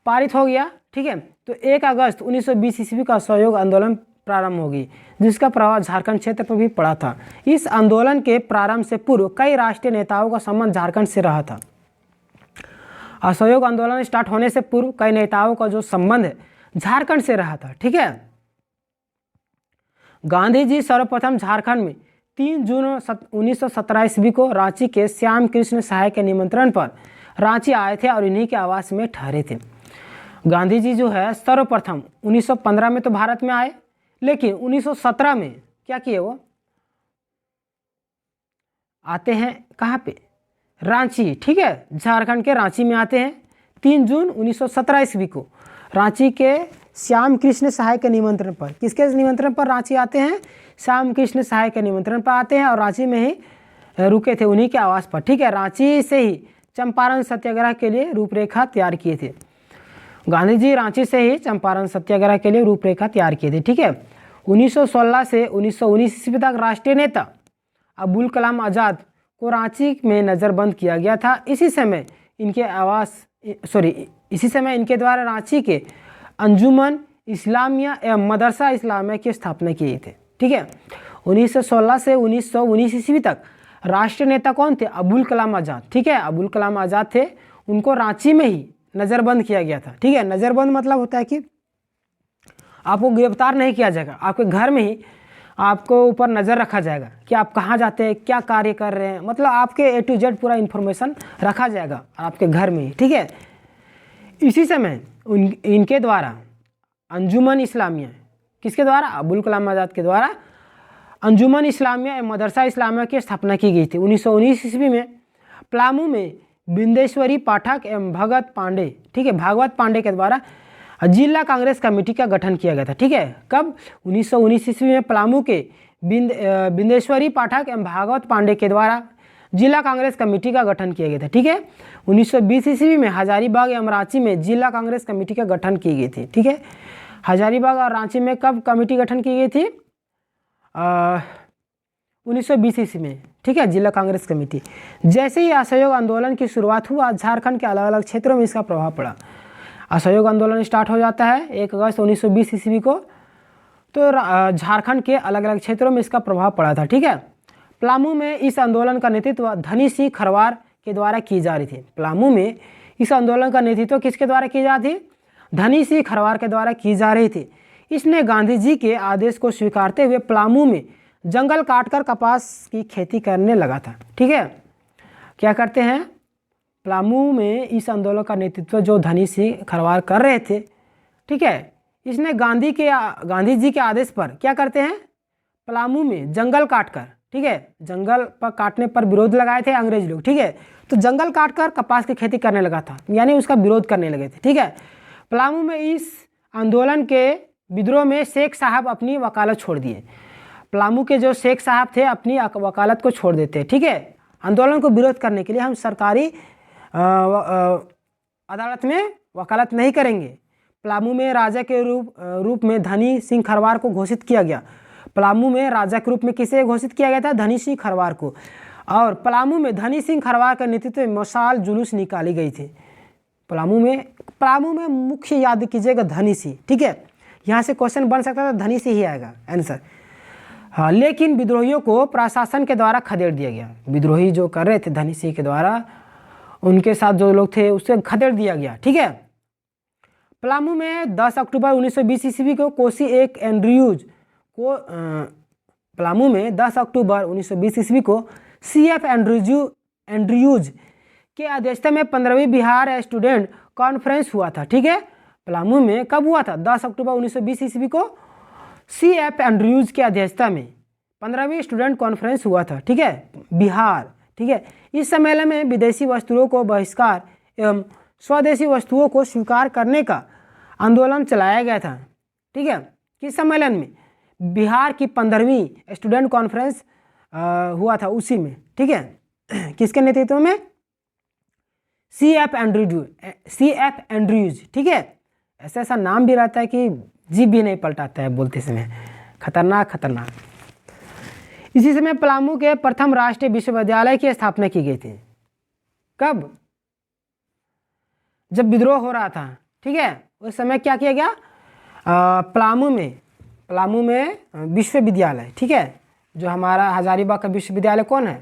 पारित हो गया, ठीक है। तो 1 अगस्त 1920 ईस्वी का असहयोग आंदोलन प्रारंभ होगी, जिसका प्रभाव झारखंड क्षेत्र पर भी पड़ा था। इस आंदोलन के प्रारंभ से पूर्व कई राष्ट्रीय नेताओं का संबंध झारखंड से रहा था। असहयोग आंदोलन स्टार्ट होने से पूर्व कई नेताओं का जो संबंध है झारखंड से रहा था, ठीक है। गांधी जी सर्वप्रथम झारखंड में 3 जून 1917 ईस्वी को रांची के श्याम कृष्ण सहाय के निमंत्रण पर रांची आए थे और इन्हीं के आवास में ठहरे थे। गांधी जी जो है सर्वप्रथम 1915 में तो भारत में आए, लेकिन 1917 में क्या किए? वो आते हैं कहाँ पे? रांची, ठीक है। झारखंड के रांची में आते हैं 3 जून 1917 ईस्वी को रांची के श्याम कृष्ण सहाय के निमंत्रण पर। किसके निमंत्रण पर रांची आते हैं? श्याम कृष्ण सहाय के निमंत्रण पर आते हैं और रांची में ही रुके थे, उन्हीं के आवास पर, ठीक है। रांची से ही चंपारण सत्याग्रह के लिए रूपरेखा तैयार किए थे। गांधी जी रांची से ही चंपारण सत्याग्रह के लिए रूपरेखा तैयार किए थे, ठीक है। 1916 से 1919 ईस्वी तक राष्ट्रीय नेता अबुल कलाम आज़ाद को रांची में नज़रबंद किया गया था। इसी समय इनके आवास इसी समय इनके द्वारा रांची के अंजुमन इस्लामिया एवं मदरसा इस्लामिया की स्थापना की गई थी। ठीक है, 1916 से 1919 ईस्वी तक राष्ट्रीय नेता कौन थे? अबुल कलाम आज़ाद। ठीक है, अबुल कलाम आज़ाद थे, उनको रांची में ही नज़रबंद किया गया था। ठीक है, नज़रबंद मतलब होता है कि आपको गिरफ्तार नहीं किया जाएगा, आपके घर में ही आपको ऊपर नज़र रखा जाएगा कि आप कहाँ जाते हैं, क्या कार्य कर रहे हैं, मतलब आपके A to Z पूरा इन्फॉर्मेशन रखा जाएगा आपके घर में ही। ठीक है, इसी समय इनके द्वारा अंजुमन इस्लामिया, किसके द्वारा? अबुल कलाम आज़ाद के द्वारा अंजुमन इस्लामिया एवं मदरसा इस्लामिया की स्थापना की गई थी। 1919 ईस्वी में पलामू में बिंदेश्वरी पाठक एवं भगत पांडे, ठीक है, भागवत पांडे के द्वारा जिला कांग्रेस कमेटी का गठन किया गया था। ठीक है, कब? 1919 ईस्वी में पलामू के बिंदेश्वरी पाठक एवं भागवत पांडे के द्वारा जिला कांग्रेस कमेटी का गठन किया गया था। ठीक है, 1920 ईस्वी में हजारीबाग एवं रांची में जिला कांग्रेस कमेटी का गठन की गई थी। ठीक है, हजारीबाग और रांची में कब कमेटी गठन की गई थी? 1920 ईस्वी में। ठीक है, जिला कांग्रेस कमेटी। जैसे ही असहयोग आंदोलन की शुरुआत हुआ, झारखंड के अलग अलग क्षेत्रों में इसका प्रभाव पड़ा। असहयोग आंदोलन स्टार्ट हो जाता है 1 अगस्त 1920 ईस्वी को, तो झारखंड के अलग अलग क्षेत्रों में इसका प्रभाव पड़ा था। ठीक है, पलामू में इस आंदोलन का नेतृत्व धनी सिंह खरवार के द्वारा की जा रही थी। पलामू में इस आंदोलन का नेतृत्व किसके द्वारा की जा रही थी? धनी सिंह खरवार के द्वारा की जा रही थी। इसने गांधी जी के आदेश को स्वीकारते हुए पलामू में जंगल काटकर कपास की खेती करने लगा था। ठीक है, क्या करते हैं? पलामू में इस आंदोलन का नेतृत्व जो धनी सिंह खरवार कर रहे थे, ठीक है, इसने गांधी जी के आदेश पर क्या करते हैं? पलामू में जंगल काटकर, ठीक है, जंगल पर काटने पर विरोध लगाए थे अंग्रेज लोग। ठीक है, तो जंगल काटकर कपास की खेती करने लगा था, यानी उसका विरोध करने लगे थे। ठीक है, पलामू में इस आंदोलन के विद्रोह में शेख साहब अपनी वकालत छोड़ दिए। पलामू के जो शेख साहब थे अपनी वकालत को छोड़ देते हैं। ठीक है, आंदोलन को विरोध करने के लिए हम सरकारी अदालत में वकालत नहीं करेंगे। पलामू में राजा के रूप में धनी सिंह खरवार को घोषित किया गया। पलामू में राजा के रूप में किसे घोषित किया गया था? धनी सिंह खरवार को। और पलामू में धनी सिंह खरवार के नेतृत्व में मशाल जुलूस निकाली गई थी। पलामू में मुख्य याद कीजिएगा धनी सिंह। ठीक है, यहाँ से क्वेश्चन बन सकता था, धनी सिंह ही आएगा आंसर। हाँ, लेकिन विद्रोहियों को प्रशासन के द्वारा खदेड़ दिया गया। विद्रोही जो कर रहे थे धनी सिंह के द्वारा, उनके साथ जो लोग थे उससे खदेड़ दिया गया। ठीक है, पलामू में 10 अक्टूबर 1920 ईस्वी को कोसी एक एंड्रयूज को पलामू में 10 अक्टूबर 1920 ईस्वी को CF एंड्रयूज के अध्यक्षता में 15वीं बिहार स्टूडेंट कॉन्फ्रेंस हुआ था। ठीक है, पलामू में कब हुआ था? 10 अक्टूबर 1920 ईस्वी को CF एंड्रयूज के अध्यक्षता में 15वीं स्टूडेंट कॉन्फ्रेंस हुआ था। ठीक है, बिहार। ठीक है, इस सम्मेलन में विदेशी वस्तुओं को बहिष्कार एवं स्वदेशी वस्तुओं को स्वीकार करने का आंदोलन चलाया गया था। ठीक है, किस सम्मेलन में? बिहार की 15वीं स्टूडेंट कॉन्फ्रेंस हुआ था उसी में। ठीक है, किसके नेतृत्व में? CF Andrews. ठीक है, ऐसा नाम भी रहता है कि जीभ भी नहीं पलटाता है बोलते समय, खतरनाक। इसी समय पलामू के प्रथम राष्ट्रीय विश्वविद्यालय की स्थापना की गई थी। कब? जब विद्रोह हो रहा था। ठीक है, उस समय क्या किया गया? पलामू में विश्वविद्यालय, ठीक है, जो हमारा हजारीबाग का विश्वविद्यालय कौन है?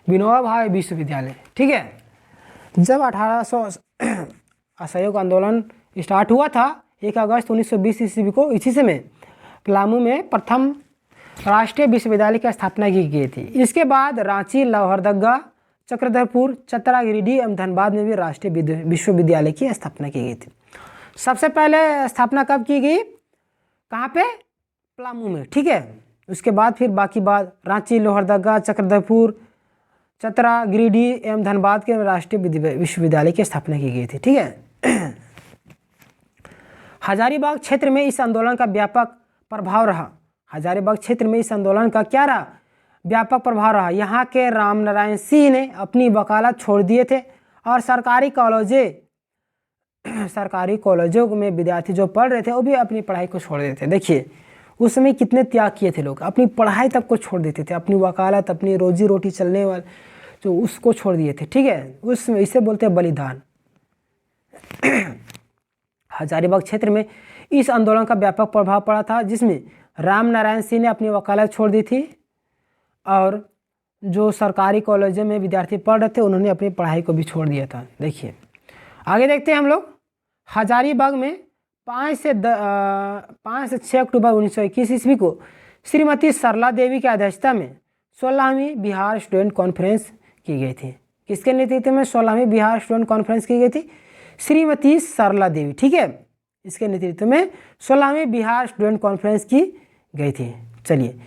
विनोबा भावे विश्वविद्यालय। ठीक है, जब 1800 असहयोग आंदोलन स्टार्ट हुआ था 1 अगस्त 1920 ईस्वी को, इसी समय पलामू में प्रथम राष्ट्रीय विश्वविद्यालय की स्थापना की गई थी। इसके बाद रांची, लोहरदगा, चक्रधरपुर, चतरा, गिरिडीह एवं धनबाद में भी राष्ट्रीय विश्वविद्यालय की स्थापना की गई थी। सबसे पहले स्थापना कब की गई? कहाँ पे? पलामू में। ठीक है, उसके बाद फिर बाकी बात रांची, लोहरदगा, चक्रधरपुर, चतरा, गिरिडीह एवं धनबाद के राष्ट्रीय विश्वविद्यालय की स्थापना की गई थी। ठीक है, हजारीबाग क्षेत्र में इस आंदोलन का व्यापक प्रभाव रहा। हजारीबाग क्षेत्र में इस आंदोलन का क्या रहा? व्यापक प्रभाव रहा। यहाँ के रामनारायण सिंह ने अपनी वकालत छोड़ दिए थे और सरकारी कॉलेजों में विद्यार्थी जो पढ़ रहे थे वो भी अपनी पढ़ाई को छोड़ देते थे। देखिए उस समय कितने त्याग किए थे लोग, अपनी पढ़ाई तक को छोड़ देते थे, अपनी वकालत, अपनी रोजी रोटी चलने वाले जो उसको छोड़ दिए थे। ठीक है, उसमें इसे बोलते हैं बलिदान। हजारीबाग क्षेत्र में इस आंदोलन का व्यापक प्रभाव पड़ा था, जिसमें राम नारायण सिंह ने अपनी वकालत छोड़ दी थी और जो सरकारी कॉलेजों में विद्यार्थी पढ़ रहे थे उन्होंने अपनी पढ़ाई को भी छोड़ दिया था। देखिए आगे देखते हैं हम लोग। हजारीबाग में 5 से 6 अक्टूबर 1921 ईस्वी को श्रीमती सरला देवी की अध्यक्षता में 16वीं बिहार स्टूडेंट कॉन्फ्रेंस की गई थी। किसके नेतृत्व में 16वीं बिहार स्टूडेंट कॉन्फ्रेंस की गई थी? श्रीमती सरला देवी, ठीक है, इसके नेतृत्व में 16वीं बिहार स्टूडेंट कॉन्फ्रेंस की गई थी। चलिए,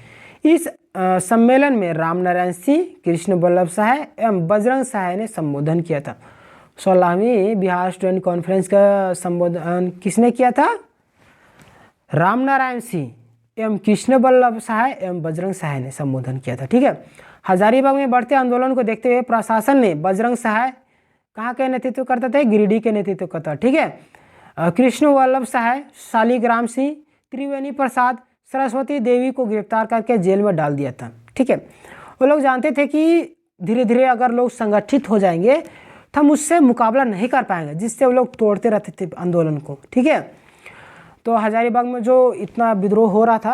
इस सम्मेलन में राम नारायण सिंह, कृष्ण वल्लभ सहाय एवं बजरंग सहाय ने संबोधन किया था। 16वीं बिहार स्टूडेंट कॉन्फ्रेंस का संबोधन किसने किया था? राम नारायण सिंह एवं कृष्ण वल्लभ सहाय एवं बजरंग सहाय ने संबोधन किया था। ठीक है, हजारीबाग में बढ़ते आंदोलन को देखते हुए प्रशासन ने बजरंग सहाय कहाँ के नेतृत्व करते थे? गिरिडीह के नेतृत्व करता। ठीक है, कृष्ण वल्लभ सहाय, शालीग्राम सिंह, त्रिवेणी प्रसाद, सरस्वती देवी को गिरफ्तार करके जेल में डाल दिया था। ठीक है, वो लोग जानते थे कि धीरे धीरे अगर लोग संगठित हो जाएंगे तो हम उससे मुकाबला नहीं कर पाएंगे, जिससे वो लोग तोड़ते रहते थे आंदोलन को। ठीक है, तो हजारीबाग में जो इतना विद्रोह हो रहा था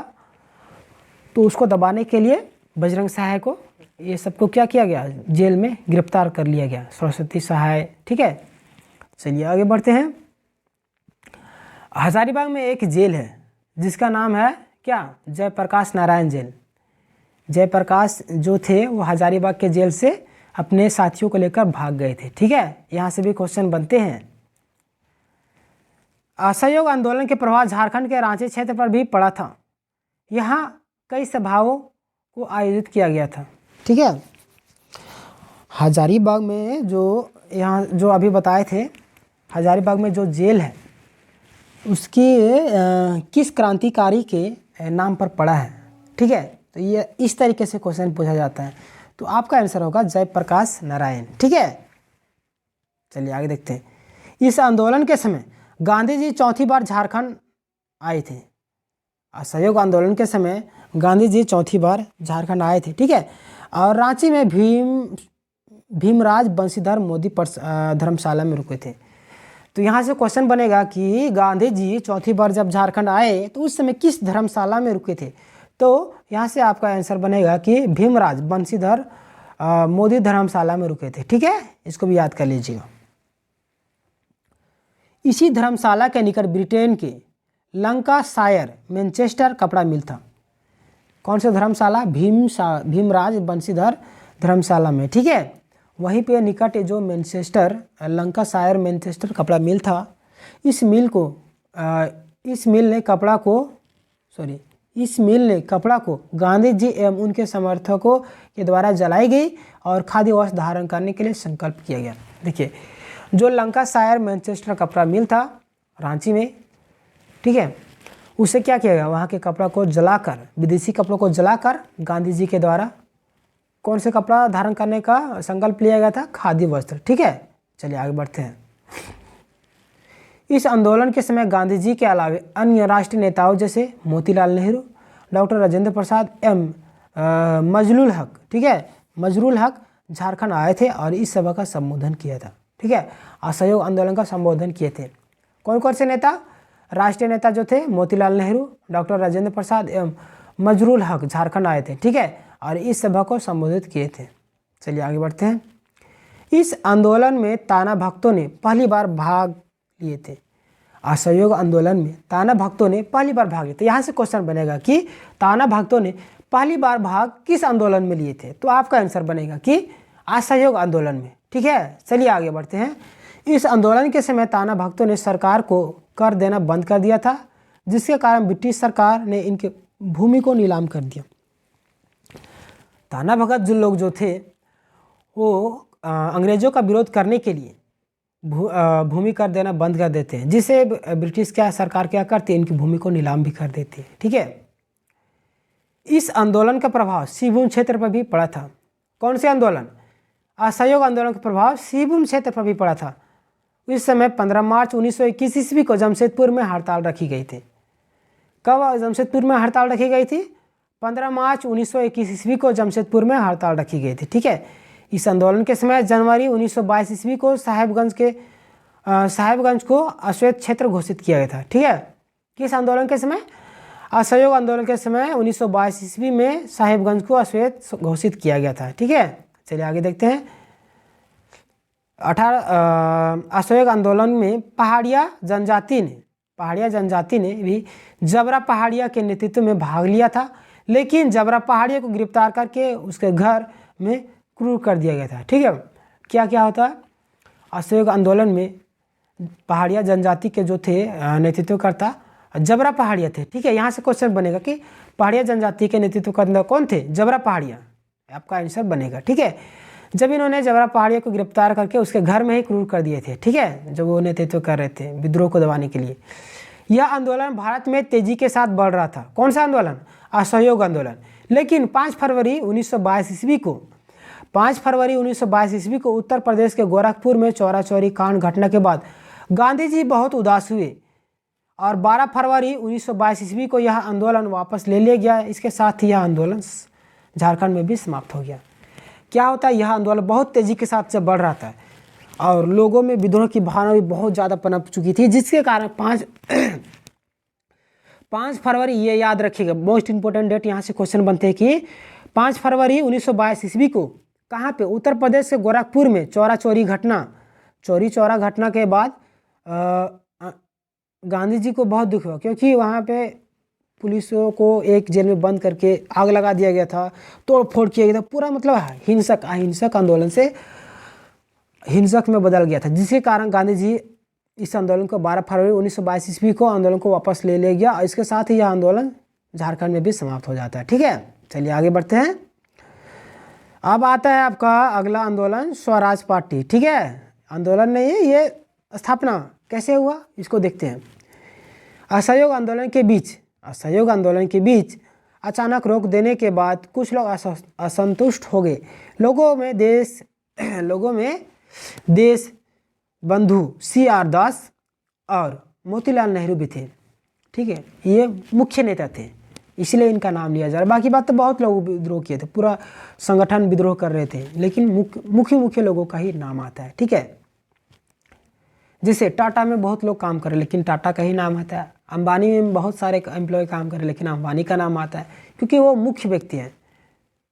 तो उसको दबाने के लिए बजरंग सहाय को ये सबको क्या किया गया? जेल में गिरफ्तार कर लिया गया, सरस्वती सहाय। ठीक है, चलिए आगे बढ़ते हैं। हजारीबाग में एक जेल है जिसका नाम है क्या? जयप्रकाश नारायण जेल। जयप्रकाश जो थे वो हजारीबाग के जेल से अपने साथियों को लेकर भाग गए थे। ठीक है, यहाँ से भी क्वेश्चन बनते हैं। असहयोग आंदोलन के प्रभाव झारखंड के रांची क्षेत्र पर भी पड़ा था। यहाँ कई सभाओं को आयोजित किया गया था। ठीक है, हजारीबाग में जो यहाँ जो अभी बताए थे, हजारीबाग में जो जेल है उसकी किस क्रांतिकारी के नाम पर पड़ा है? ठीक है, तो ये इस तरीके से क्वेश्चन पूछा जाता है, तो आपका आंसर होगा जयप्रकाश नारायण। ठीक है, चलिए आगे देखते हैं। इस आंदोलन के समय गांधी जी चौथी बार झारखंड आए थे। असहयोग आंदोलन के समय गांधी जी चौथी बार झारखंड आए थे। ठीक है, और रांची में भीमराज बंशीधर मोदी धर्मशाला में रुके थे। तो यहाँ से क्वेश्चन बनेगा कि गांधी जी चौथी बार जब झारखंड आए तो उस समय किस धर्मशाला में रुके थे? तो यहाँ से आपका आंसर बनेगा कि भीमराज बंशीधर मोदी धर्मशाला में रुके थे। ठीक है, इसको भी याद कर लीजिएगा। इसी धर्मशाला के निकट ब्रिटेन के लंकाशायर मैनचेस्टर कपड़ा मिल था। कौन सा धर्मशाला? भीमराज बंशीधर धर्मशाला में। ठीक है, वहीं पे निकट जो मैनचेस्टर लंकाशायर मैनचेस्टर कपड़ा मिल था, इस मिल ने कपड़ा को गांधी जी एवं उनके समर्थकों के द्वारा जलाई गई और खादी वस्त्र धारण करने के लिए संकल्प किया गया। देखिए, जो लंकाशायर मैनचेस्टर कपड़ा मिल था रांची में, ठीक है, उसे क्या किया गया? वहाँ के कपड़ा को जलाकर, विदेशी कपड़ों को जलाकर गांधी जी के द्वारा कौन से कपड़ा धारण करने का संकल्प लिया गया था? खादी वस्त्र। ठीक है, चलिए आगे बढ़ते हैं। इस आंदोलन के समय गांधी जी के अलावे अन्य राष्ट्रीय नेताओं जैसे मोतीलाल नेहरू, डॉक्टर राजेंद्र प्रसाद एवं मजलूल हक, ठीक है, मजरूल हक झारखंड आए थे और इस सभा का संबोधन किया था। ठीक है, असहयोग आंदोलन का संबोधन किए थे। कौन कौन से नेता? राष्ट्रीय नेता जो थे मोतीलाल नेहरू, डॉक्टर राजेंद्र प्रसाद एवं मजरूल हक झारखंड आए थे। ठीक है, और इस सभा को संबोधित किए थे। चलिए आगे बढ़ते हैं। इस आंदोलन में ताना भक्तों ने पहली बार भाग लिए थे। असहयोग आंदोलन में ताना भक्तों ने पहली बार भाग लिए थे। यहाँ से क्वेश्चन बनेगा कि ताना भक्तों ने पहली बार भाग किस आंदोलन में लिए थे? तो आपका आंसर बनेगा कि असहयोग आंदोलन में। ठीक है, चलिए आगे बढ़ते हैं। इस आंदोलन के समय ताना भक्तों ने सरकार को कर देना बंद कर दिया था, जिसके कारण ब्रिटिश सरकार ने इनके भूमि को नीलाम कर दिया। ताना भगत लोग जो थे वो अंग्रेजों का विरोध करने के लिए भूमि कर देना बंद कर देते हैं, जिसे ब्रिटिश सरकार क्या करती है? इनकी भूमि को नीलाम भी कर देती है। ठीक है, इस आंदोलन का प्रभाव सिंहभूम क्षेत्र पर भी पड़ा था। कौन से आंदोलन? असहयोग आंदोलन का प्रभाव सिंहभूम क्षेत्र पर भी पड़ा था। इस समय 15 मार्च 1921 ईस्वी को जमशेदपुर में हड़ताल रखी गई थी। कब जमशेदपुर में हड़ताल रखी गई थी? 15 मार्च 1921 ईस्वी को जमशेदपुर में हड़ताल रखी गई थी। ठीक है, इस आंदोलन के समय जनवरी 1922 ईस्वी को साहेबगंज के साहेबगंज को अश्वेत क्षेत्र घोषित किया गया था। ठीक है, किस आंदोलन के समय? असहयोग आंदोलन के समय 1922 ईस्वी में साहेबगंज को अश्वेत घोषित किया गया था। ठीक है, चलिए आगे देखते हैं। असहयोग आंदोलन में पहाड़िया जनजाति ने भी जबरा पहाड़िया के नेतृत्व में भाग लिया था, लेकिन जबरा पहाड़िया को गिरफ्तार करके उसके घर में क्रूर कर दिया गया था। ठीक है, क्या क्या होता है? असहयोग आंदोलन में पहाड़िया जनजाति के जो थे नेतृत्वकर्ता जबरा पहाड़िया थे। ठीक है, यहाँ से क्वेश्चन बनेगा कि पहाड़िया जनजाति के नेतृत्वकर्ता कौन थे? जबरा पहाड़िया, आपका आंसर बनेगा। ठीक है, जब इन्होंने जबरा पहाड़िया को गिरफ्तार करके उसके घर में ही क्रूर कर दिए थे। ठीक है, जब वो नेतृत्व कर रहे थे विद्रोह को दबाने के लिए। यह आंदोलन भारत में तेजी के साथ बढ़ रहा था। कौन सा आंदोलन? असहयोग आंदोलन। लेकिन 5 फरवरी 1922 ईस्वी को उत्तर प्रदेश के गोरखपुर में चौरा चौरी कांड घटना के बाद गांधी जी बहुत उदास हुए और 12 फरवरी 1922 ईस्वी को यह आंदोलन वापस ले लिया गया। इसके साथ ही यह आंदोलन झारखंड में भी समाप्त हो गया। क्या होता है? यह आंदोलन बहुत तेजी के साथ से बढ़ रहा था और लोगों में विद्रोह की भावना भी बहुत ज़्यादा पनप चुकी थी, जिसके कारण 5 फरवरी, ये याद रखिएगा, मोस्ट इंपोर्टेंट डेट यहाँ से क्वेश्चन बनते हैं कि 5 फरवरी 1922 ईस्वी को कहाँ पे? उत्तर प्रदेश के गोरखपुर में चौरी चौरा घटना के बाद गांधी जी को बहुत दुख हुआ, क्योंकि वहाँ पे पुलिसों को एक जेल में बंद करके आग लगा दिया गया था, तोड़ फोड़ किया गया था, पूरा मतलब अहिंसक आंदोलन से हिंसक में बदल गया था, जिसके कारण गांधी जी इस आंदोलन को 12 फरवरी 1922 ईस्वी को आंदोलन को वापस ले गया और इसके साथ ही यह आंदोलन झारखंड में भी समाप्त हो जाता है। ठीक है, चलिए आगे बढ़ते हैं। अब आता है आपका अगला आंदोलन, स्वराज पार्टी। ठीक है, आंदोलन नहीं है, ये स्थापना कैसे हुआ इसको देखते हैं। असहयोग आंदोलन के बीच अचानक रोक देने के बाद कुछ लोग असंतुष्ट हो गए। लोगों में देश बंधु CR दास और मोतीलाल नेहरू भी थे। ठीक है, ये मुख्य नेता थे, इसलिए इनका नाम लिया जा रहा है। बाकी बात तो बहुत लोग विद्रोह किए थे, पूरा संगठन विद्रोह कर रहे थे, लेकिन मुख्य लोगों का ही नाम आता है। ठीक है, जैसे टाटा में बहुत लोग काम कर रहे हैं लेकिन टाटा का ही नाम आता है, अंबानी में बहुत सारे एम्प्लॉय काम कर रहे हैं लेकिन अंबानी का नाम आता है, क्योंकि वो मुख्य व्यक्ति हैं।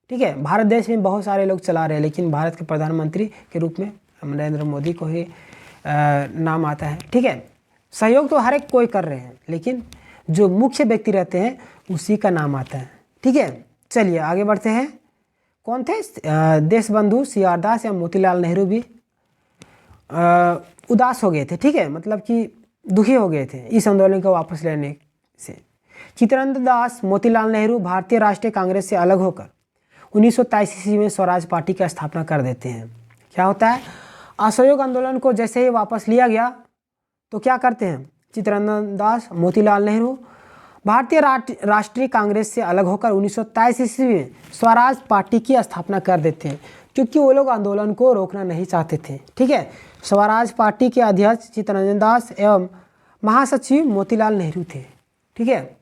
ठीक है, भारत देश में बहुत सारे लोग चला रहे हैं लेकिन भारत के प्रधानमंत्री के रूप में नरेंद्र मोदी को ही नाम आता है। ठीक है, सहयोग तो हर एक कोई कर रहे हैं लेकिन जो मुख्य व्यक्ति रहते हैं उसी का नाम आता है। ठीक है, चलिए आगे बढ़ते हैं। कौन थे? देशबंधु CR दास या मोतीलाल नेहरू भी उदास हो गए थे। ठीक है, मतलब कि दुखी हो गए थे इस आंदोलन को वापस लेने से। चित्तरंजन दास मोतीलाल नेहरू भारतीय राष्ट्रीय कांग्रेस से अलग होकर 1923 ईस्वी में स्वराज पार्टी की स्थापना कर देते हैं। क्या होता है? असहयोग आंदोलन को जैसे ही वापस लिया गया तो क्या करते हैं? चित्तरंजन दास मोतीलाल नेहरू भारतीय राष्ट्रीय कांग्रेस से अलग होकर 1923 ईस्वी में स्वराज पार्टी की स्थापना कर देते हैं, क्योंकि वो लोग आंदोलन को रोकना नहीं चाहते थे। ठीक है, स्वराज पार्टी के अध्यक्ष चित्तरंजन दास एवं महासचिव मोतीलाल नेहरू थे। ठीक है,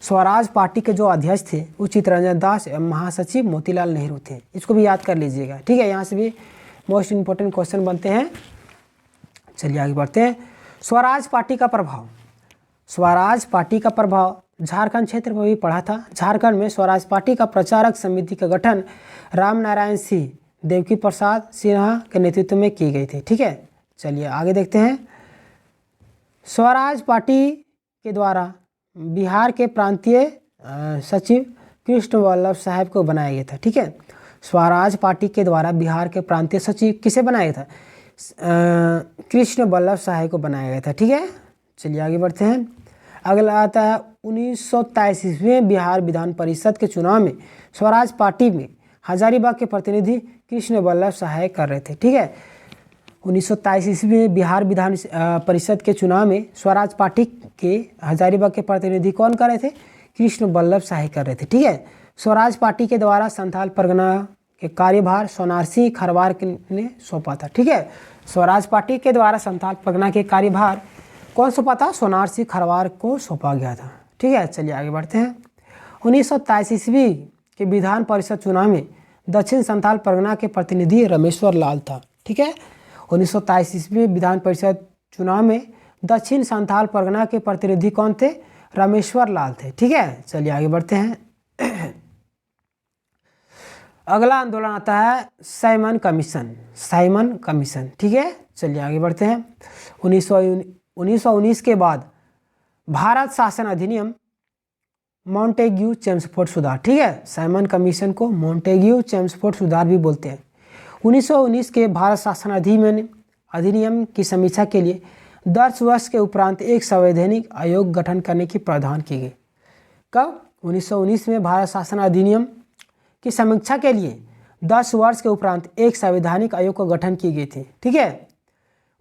स्वराज पार्टी के जो अध्यक्ष थे वो चित्तरंजन दास एवं महासचिव मोतीलाल नेहरू थे, इसको भी याद कर लीजिएगा। ठीक है, यहाँ से भी मोस्ट इंपोर्टेंट क्वेश्चन बनते हैं। चलिए आगे बढ़ते हैं। स्वराज पार्टी का प्रभाव झारखंड क्षेत्र में भी पड़ा था। झारखंड में स्वराज पार्टी का प्रचारक समिति का गठन राम नारायण सिंह, देवकी प्रसाद सिन्हा के नेतृत्व में की गई थी। ठीक है, चलिए आगे देखते हैं। स्वराज पार्टी के द्वारा बिहार के प्रांतीय सचिव कृष्ण वल्लभ साहब को बनाया गया था। ठीक है, स्वराज पार्टी के द्वारा बिहार के प्रांतीय सचिव किसे बनाया था? कृष्ण वल्लभ साहब को बनाया गया था। ठीक है, चलिए आगे बढ़ते हैं। अगला आता है 1923 ईस्वी में बिहार विधान परिषद के चुनाव में स्वराज पार्टी में हजारीबाग के प्रतिनिधि कृष्ण वल्लभ सहाय कर रहे थे। ठीक है, 1923 ईस्वी में बिहार विधान परिषद के चुनाव में स्वराज पार्टी के हजारीबाग के प्रतिनिधि कौन कर रहे थे? कृष्ण वल्लभ सहाय कर रहे थे। ठीक है, स्वराज पार्टी के द्वारा संथाल परगना के कार्यभार सोनार सिंह खरवार ने सौंपा था। ठीक है, स्वराज पार्टी के द्वारा संथाल परगना के कार्यभार कौन सौंपा था? सोनार सिंह खरवार को सौंपा गया था। ठीक है, चलिए आगे बढ़ते हैं। 1923 ईस्वी के विधान परिषद चुनाव में दक्षिण संथाल परगना के प्रतिनिधि रामेश्वर लाल था। ठीक है, 1923 ईस्वी में विधान परिषद चुनाव में दक्षिण संथाल परगना के प्रतिनिधि कौन थे? रामेश्वर लाल थे। ठीक है, चलिए आगे बढ़ते हैं। अगला आंदोलन आता है साइमन कमीशन। साइमन कमीशन, ठीक है, चलिए आगे बढ़ते हैं। 1919 के बाद भारत शासन अधिनियम मॉन्टेग्यू चेम्सफोर्ड सुधार। ठीक है, साइमन कमीशन को मॉन्टेग्यू चेम्सफोर्ड सुधार भी बोलते हैं। 1919 के भारत शासन अधिनियम की समीक्षा के लिए 10 वर्ष के उपरांत एक संवैधानिक आयोग गठन करने की प्रावधान की गई। कब? 1919 में भारत शासन अधिनियम की समीक्षा के लिए 10 वर्ष के उपरांत एक संवैधानिक आयोग का गठन की गई थी। ठीक है,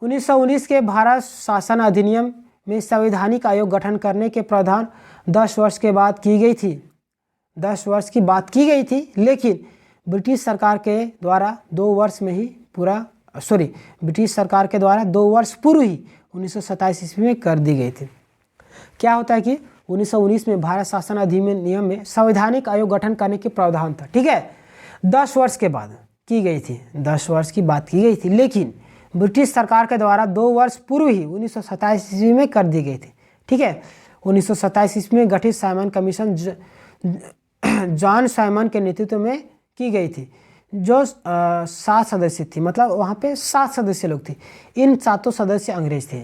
1919 के भारत शासन अधिनियम में संवैधानिक आयोग गठन करने के प्रावधान 10 वर्ष के बाद की गई थी। 10 वर्ष की बात की गई थी, लेकिन ब्रिटिश सरकार के द्वारा 2 वर्ष में ही ब्रिटिश सरकार के द्वारा 2 वर्ष पूर्व ही 1927 ईस्वी में कर दी गई थी। क्या होता है कि 1919 में भारत शासन अधिनियम में संवैधानिक आयोग गठन करने की प्रावधान था। ठीक है, 10 वर्ष के बाद की गई थी, 10 वर्ष की बात की गई थी, लेकिन ब्रिटिश सरकार के द्वारा 2 वर्ष पूर्व ही 1927 ईस्वी में कर दी गई थी। ठीक है, 1927 ईस्वी में गठित साइमन कमीशन जॉन साइमन के नेतृत्व में की गई थी, जो 7 सदस्य थी। मतलब वहाँ पे 7 सदस्य लोग थे। इन 7 सदस्य अंग्रेज थे।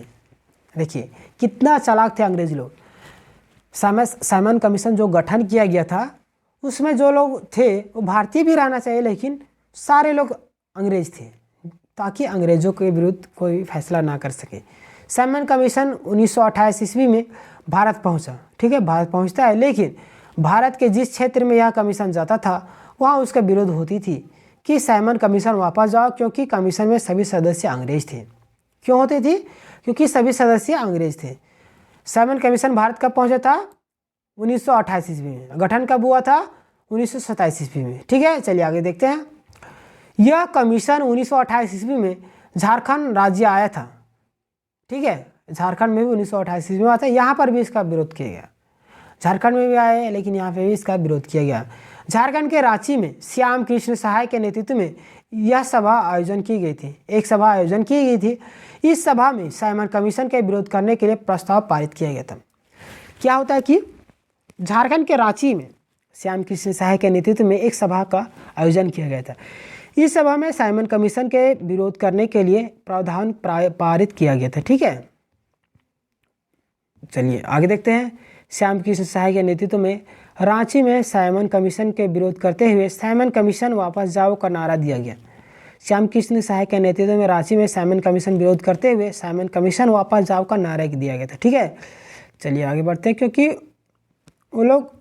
देखिए कितना चालाक थे अंग्रेज लोग। साइमन कमीशन जो गठन किया गया था उसमें जो लोग थे वो भारतीय भी रहना चाहिए, लेकिन सारे लोग अंग्रेज थे, ताकि अंग्रेजों के विरुद्ध कोई फैसला ना कर सके। साइमन कमीशन 1928 ईस्वी में भारत पहुंचा। ठीक है, भारत पहुंचता है, लेकिन भारत के जिस क्षेत्र में यह कमीशन जाता था वहाँ उसका विरोध होती थी कि साइमन कमीशन वापस जाओ, क्योंकि कमीशन में सभी सदस्य अंग्रेज थे। क्यों होती थी? क्योंकि सभी सदस्य अंग्रेज थे। साइमन कमीशन भारत कब पहुंचा था? 1928 ईस्वी में। गठन कब हुआ था? 1927 ईस्वी में। ठीक है, चलिए आगे देखते हैं। यह कमीशन 1928 ईस्वी में झारखंड राज्य आया था। ठीक है, झारखंड में भी 1928 ईस्वी में आता है। यहाँ पर भी इसका विरोध किया गया। झारखंड में भी आए, लेकिन यहाँ पे भी इसका विरोध किया गया। झारखंड के रांची में श्याम कृष्ण सहाय के नेतृत्व में यह सभा आयोजन की गई थी। एक सभा आयोजन की गई थी। इस सभा में साइमन कमीशन के विरोध करने के लिए प्रस्ताव पारित किया गया था। क्या होता है कि झारखंड के रांची में श्याम कृष्ण सहाय के नेतृत्व में एक सभा का आयोजन किया गया था। इस सभा में साइमन कमीशन के विरोध करने के लिए प्रावधान पारित किया गया था। ठीक है, चलिए आगे देखते हैं। श्याम कृष्ण सहाय के नेतृत्व में रांची में साइमन कमीशन के विरोध करते हुए साइमन कमीशन वापस जाओ का नारा दिया गया। श्याम कृष्ण सहाय के नेतृत्व में रांची में साइमन कमीशन विरोध करते हुए साइमन कमीशन वापस जाओ का नारा दिया गया था। ठीक है, चलिए आगे बढ़ते हैं, क्योंकि वो लोग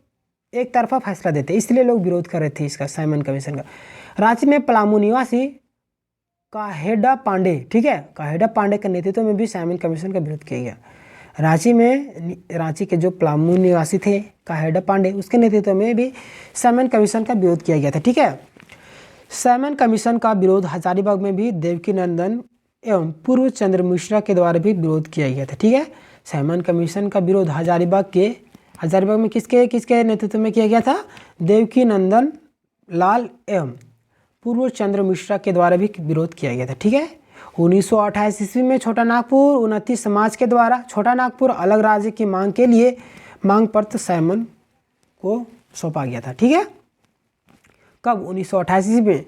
एक तरफा फैसला देते, इसलिए लोग विरोध कर रहे थे इसका, साइमन कमीशन का। रांची में पलामू निवासी काहेडा पांडे, ठीक है, काहेडा पांडे के नेतृत्व में भी साइमन कमीशन का विरोध किया गया। रांची के जो पलामू निवासी थे काहेडा पांडे, उसके नेतृत्व में भी साइमन कमीशन का विरोध किया गया था। ठीक है, साइमन कमीशन का विरोध हजारीबाग में भी देवकी नंदन एवं पूर्व चंद्र मिश्रा के द्वारा भी विरोध किया गया था। ठीक है, साइमन कमीशन का विरोध हजारीबाग में किसके नेतृत्व में किया गया था? देवकी नंदन लाल एवं पूर्व चंद्र मिश्रा के द्वारा भी विरोध किया गया था। ठीक है, 1928 ईस्वी में छोटा नागपुर उन्नति समाज के द्वारा छोटा नागपुर अलग राज्य की मांग के लिए मांग पत्र साइमन को सौंपा गया था। ठीक है, कब? 1928 ईस्वी में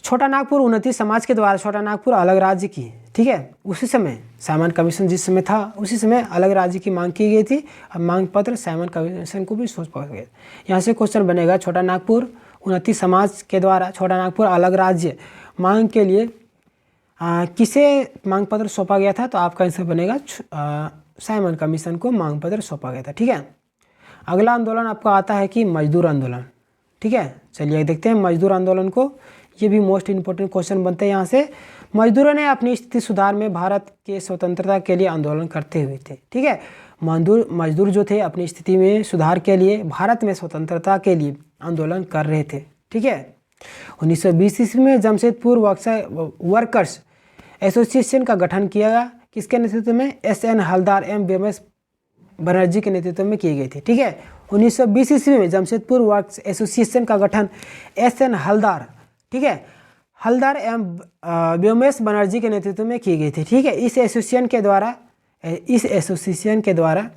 छोटा नागपुर उन्नति समाज के द्वारा छोटा नागपुर अलग राज्य की, ठीक है, उसी समय साइमन कमीशन जिस समय था उसी समय अलग राज्य की मांग की गई थी। अब मांग पत्र साइमन कमीशन को भी सौंपा गया। यहाँ से क्वेश्चन बनेगा, छोटा नागपुर उन्नति समाज के द्वारा छोटा नागपुर अलग राज्य मांग के लिए किसे मांग पत्र सौंपा गया था? तो आपका आंसर बनेगा साइमन कमीशन को मांग पत्र सौंपा गया था। ठीक है, अगला आंदोलन आपका आता है कि मजदूर आंदोलन। ठीक है, चलिए देखते हैं मजदूर आंदोलन को। ये भी मोस्ट इंपॉर्टेंट क्वेश्चन बनते हैं यहाँ से। मजदूरों ने अपनी स्थिति सुधार में भारत के स्वतंत्रता के लिए आंदोलन करते हुए थे। ठीक है, मजदूर जो थे अपनी स्थिति में सुधार के लिए भारत में स्वतंत्रता के लिए आंदोलन कर रहे थे। ठीक है, 1920 ईस्वी में जमशेदपुर वर्कर्स एसोसिएशन का गठन किया गया। किसके नेतृत्व में? SN हलदार एवं BMS बनर्जी के नेतृत्व में की गई थी। ठीक है, 1920 ईस्वी में जमशेदपुर वर्कर्स एसोसिएशन का गठन SN हलदार, ठीक है, हलदर एवं व्योमेश बनर्जी के नेतृत्व में की गई थी। ठीक है, इस एसोसिएशन के द्वारा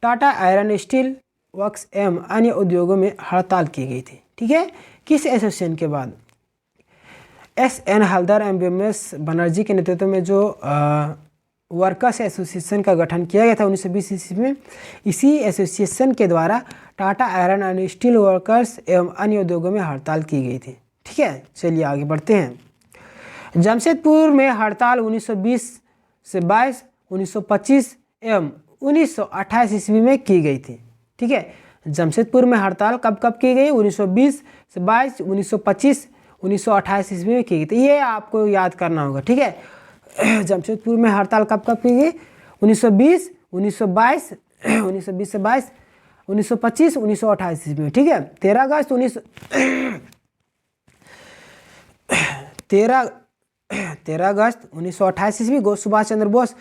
टाटा आयरन स्टील वर्क्स एवं अन्य उद्योगों में हड़ताल की गई थी। ठीक है, किस एसोसिएशन के बाद? एस.एन. हलदर एवं व्योमेश बनर्जी के नेतृत्व में जो वर्कर्स एसोसिएशन का गठन किया गया था 1920 ईस्वी में, इसी एसोसिएशन के द्वारा Tata iron and steel workers एवं अन्य उद्योगों में हड़ताल की गई थी। ठीक है, चलिए आगे बढ़ते हैं। जमशेदपुर में हड़ताल 1920 से 22, 1925 एवं 1928 ईस्वी में की गई थी। ठीक है, जमशेदपुर में हड़ताल कब कब की गई? 1920 से 22, 1925, 1928 ईस्वी में की गई थी। ये आपको याद करना होगा। ठीक है, जमशेदपुर में हड़ताल कब कब की गई? 1920, 1922, 1920 से 22, 1925, 1928 ईस्वी में। ठीक है, 13 अगस्त 1928 ईस्वी को सुभाष चंद्र बोस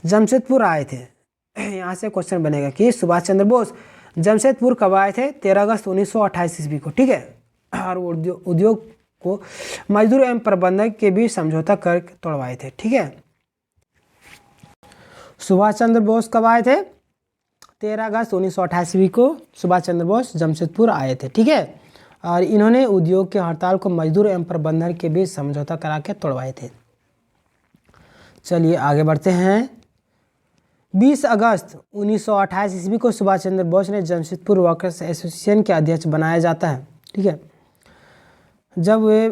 जमशेदपुर आए थे। यहाँ से क्वेश्चन बनेगा कि सुभाष चंद्र बोस जमशेदपुर कब आए थे? 13 अगस्त 1928 ईस्वी को। ठीक है, और उद्योग को मजदूर एवं प्रबंधक के बीच समझौता कर तोड़वाए थे। ठीक है, सुभाष चंद्र बोस कब आए थे? 13 अगस्त 1928 ईस्वी को सुभाष चंद्र बोस जमशेदपुर आए थे। ठीक है, और इन्होंने उद्योग के हड़ताल को मजदूर एवं प्रबंधक के बीच समझौता करा के तोड़वाए थे। चलिए आगे बढ़ते हैं। 20 अगस्त 1928 ईस्वी को सुभाष चंद्र बोस ने जमशेदपुर वर्कर्स एसोसिएशन के अध्यक्ष बनाया जाता है। ठीक है, जब वे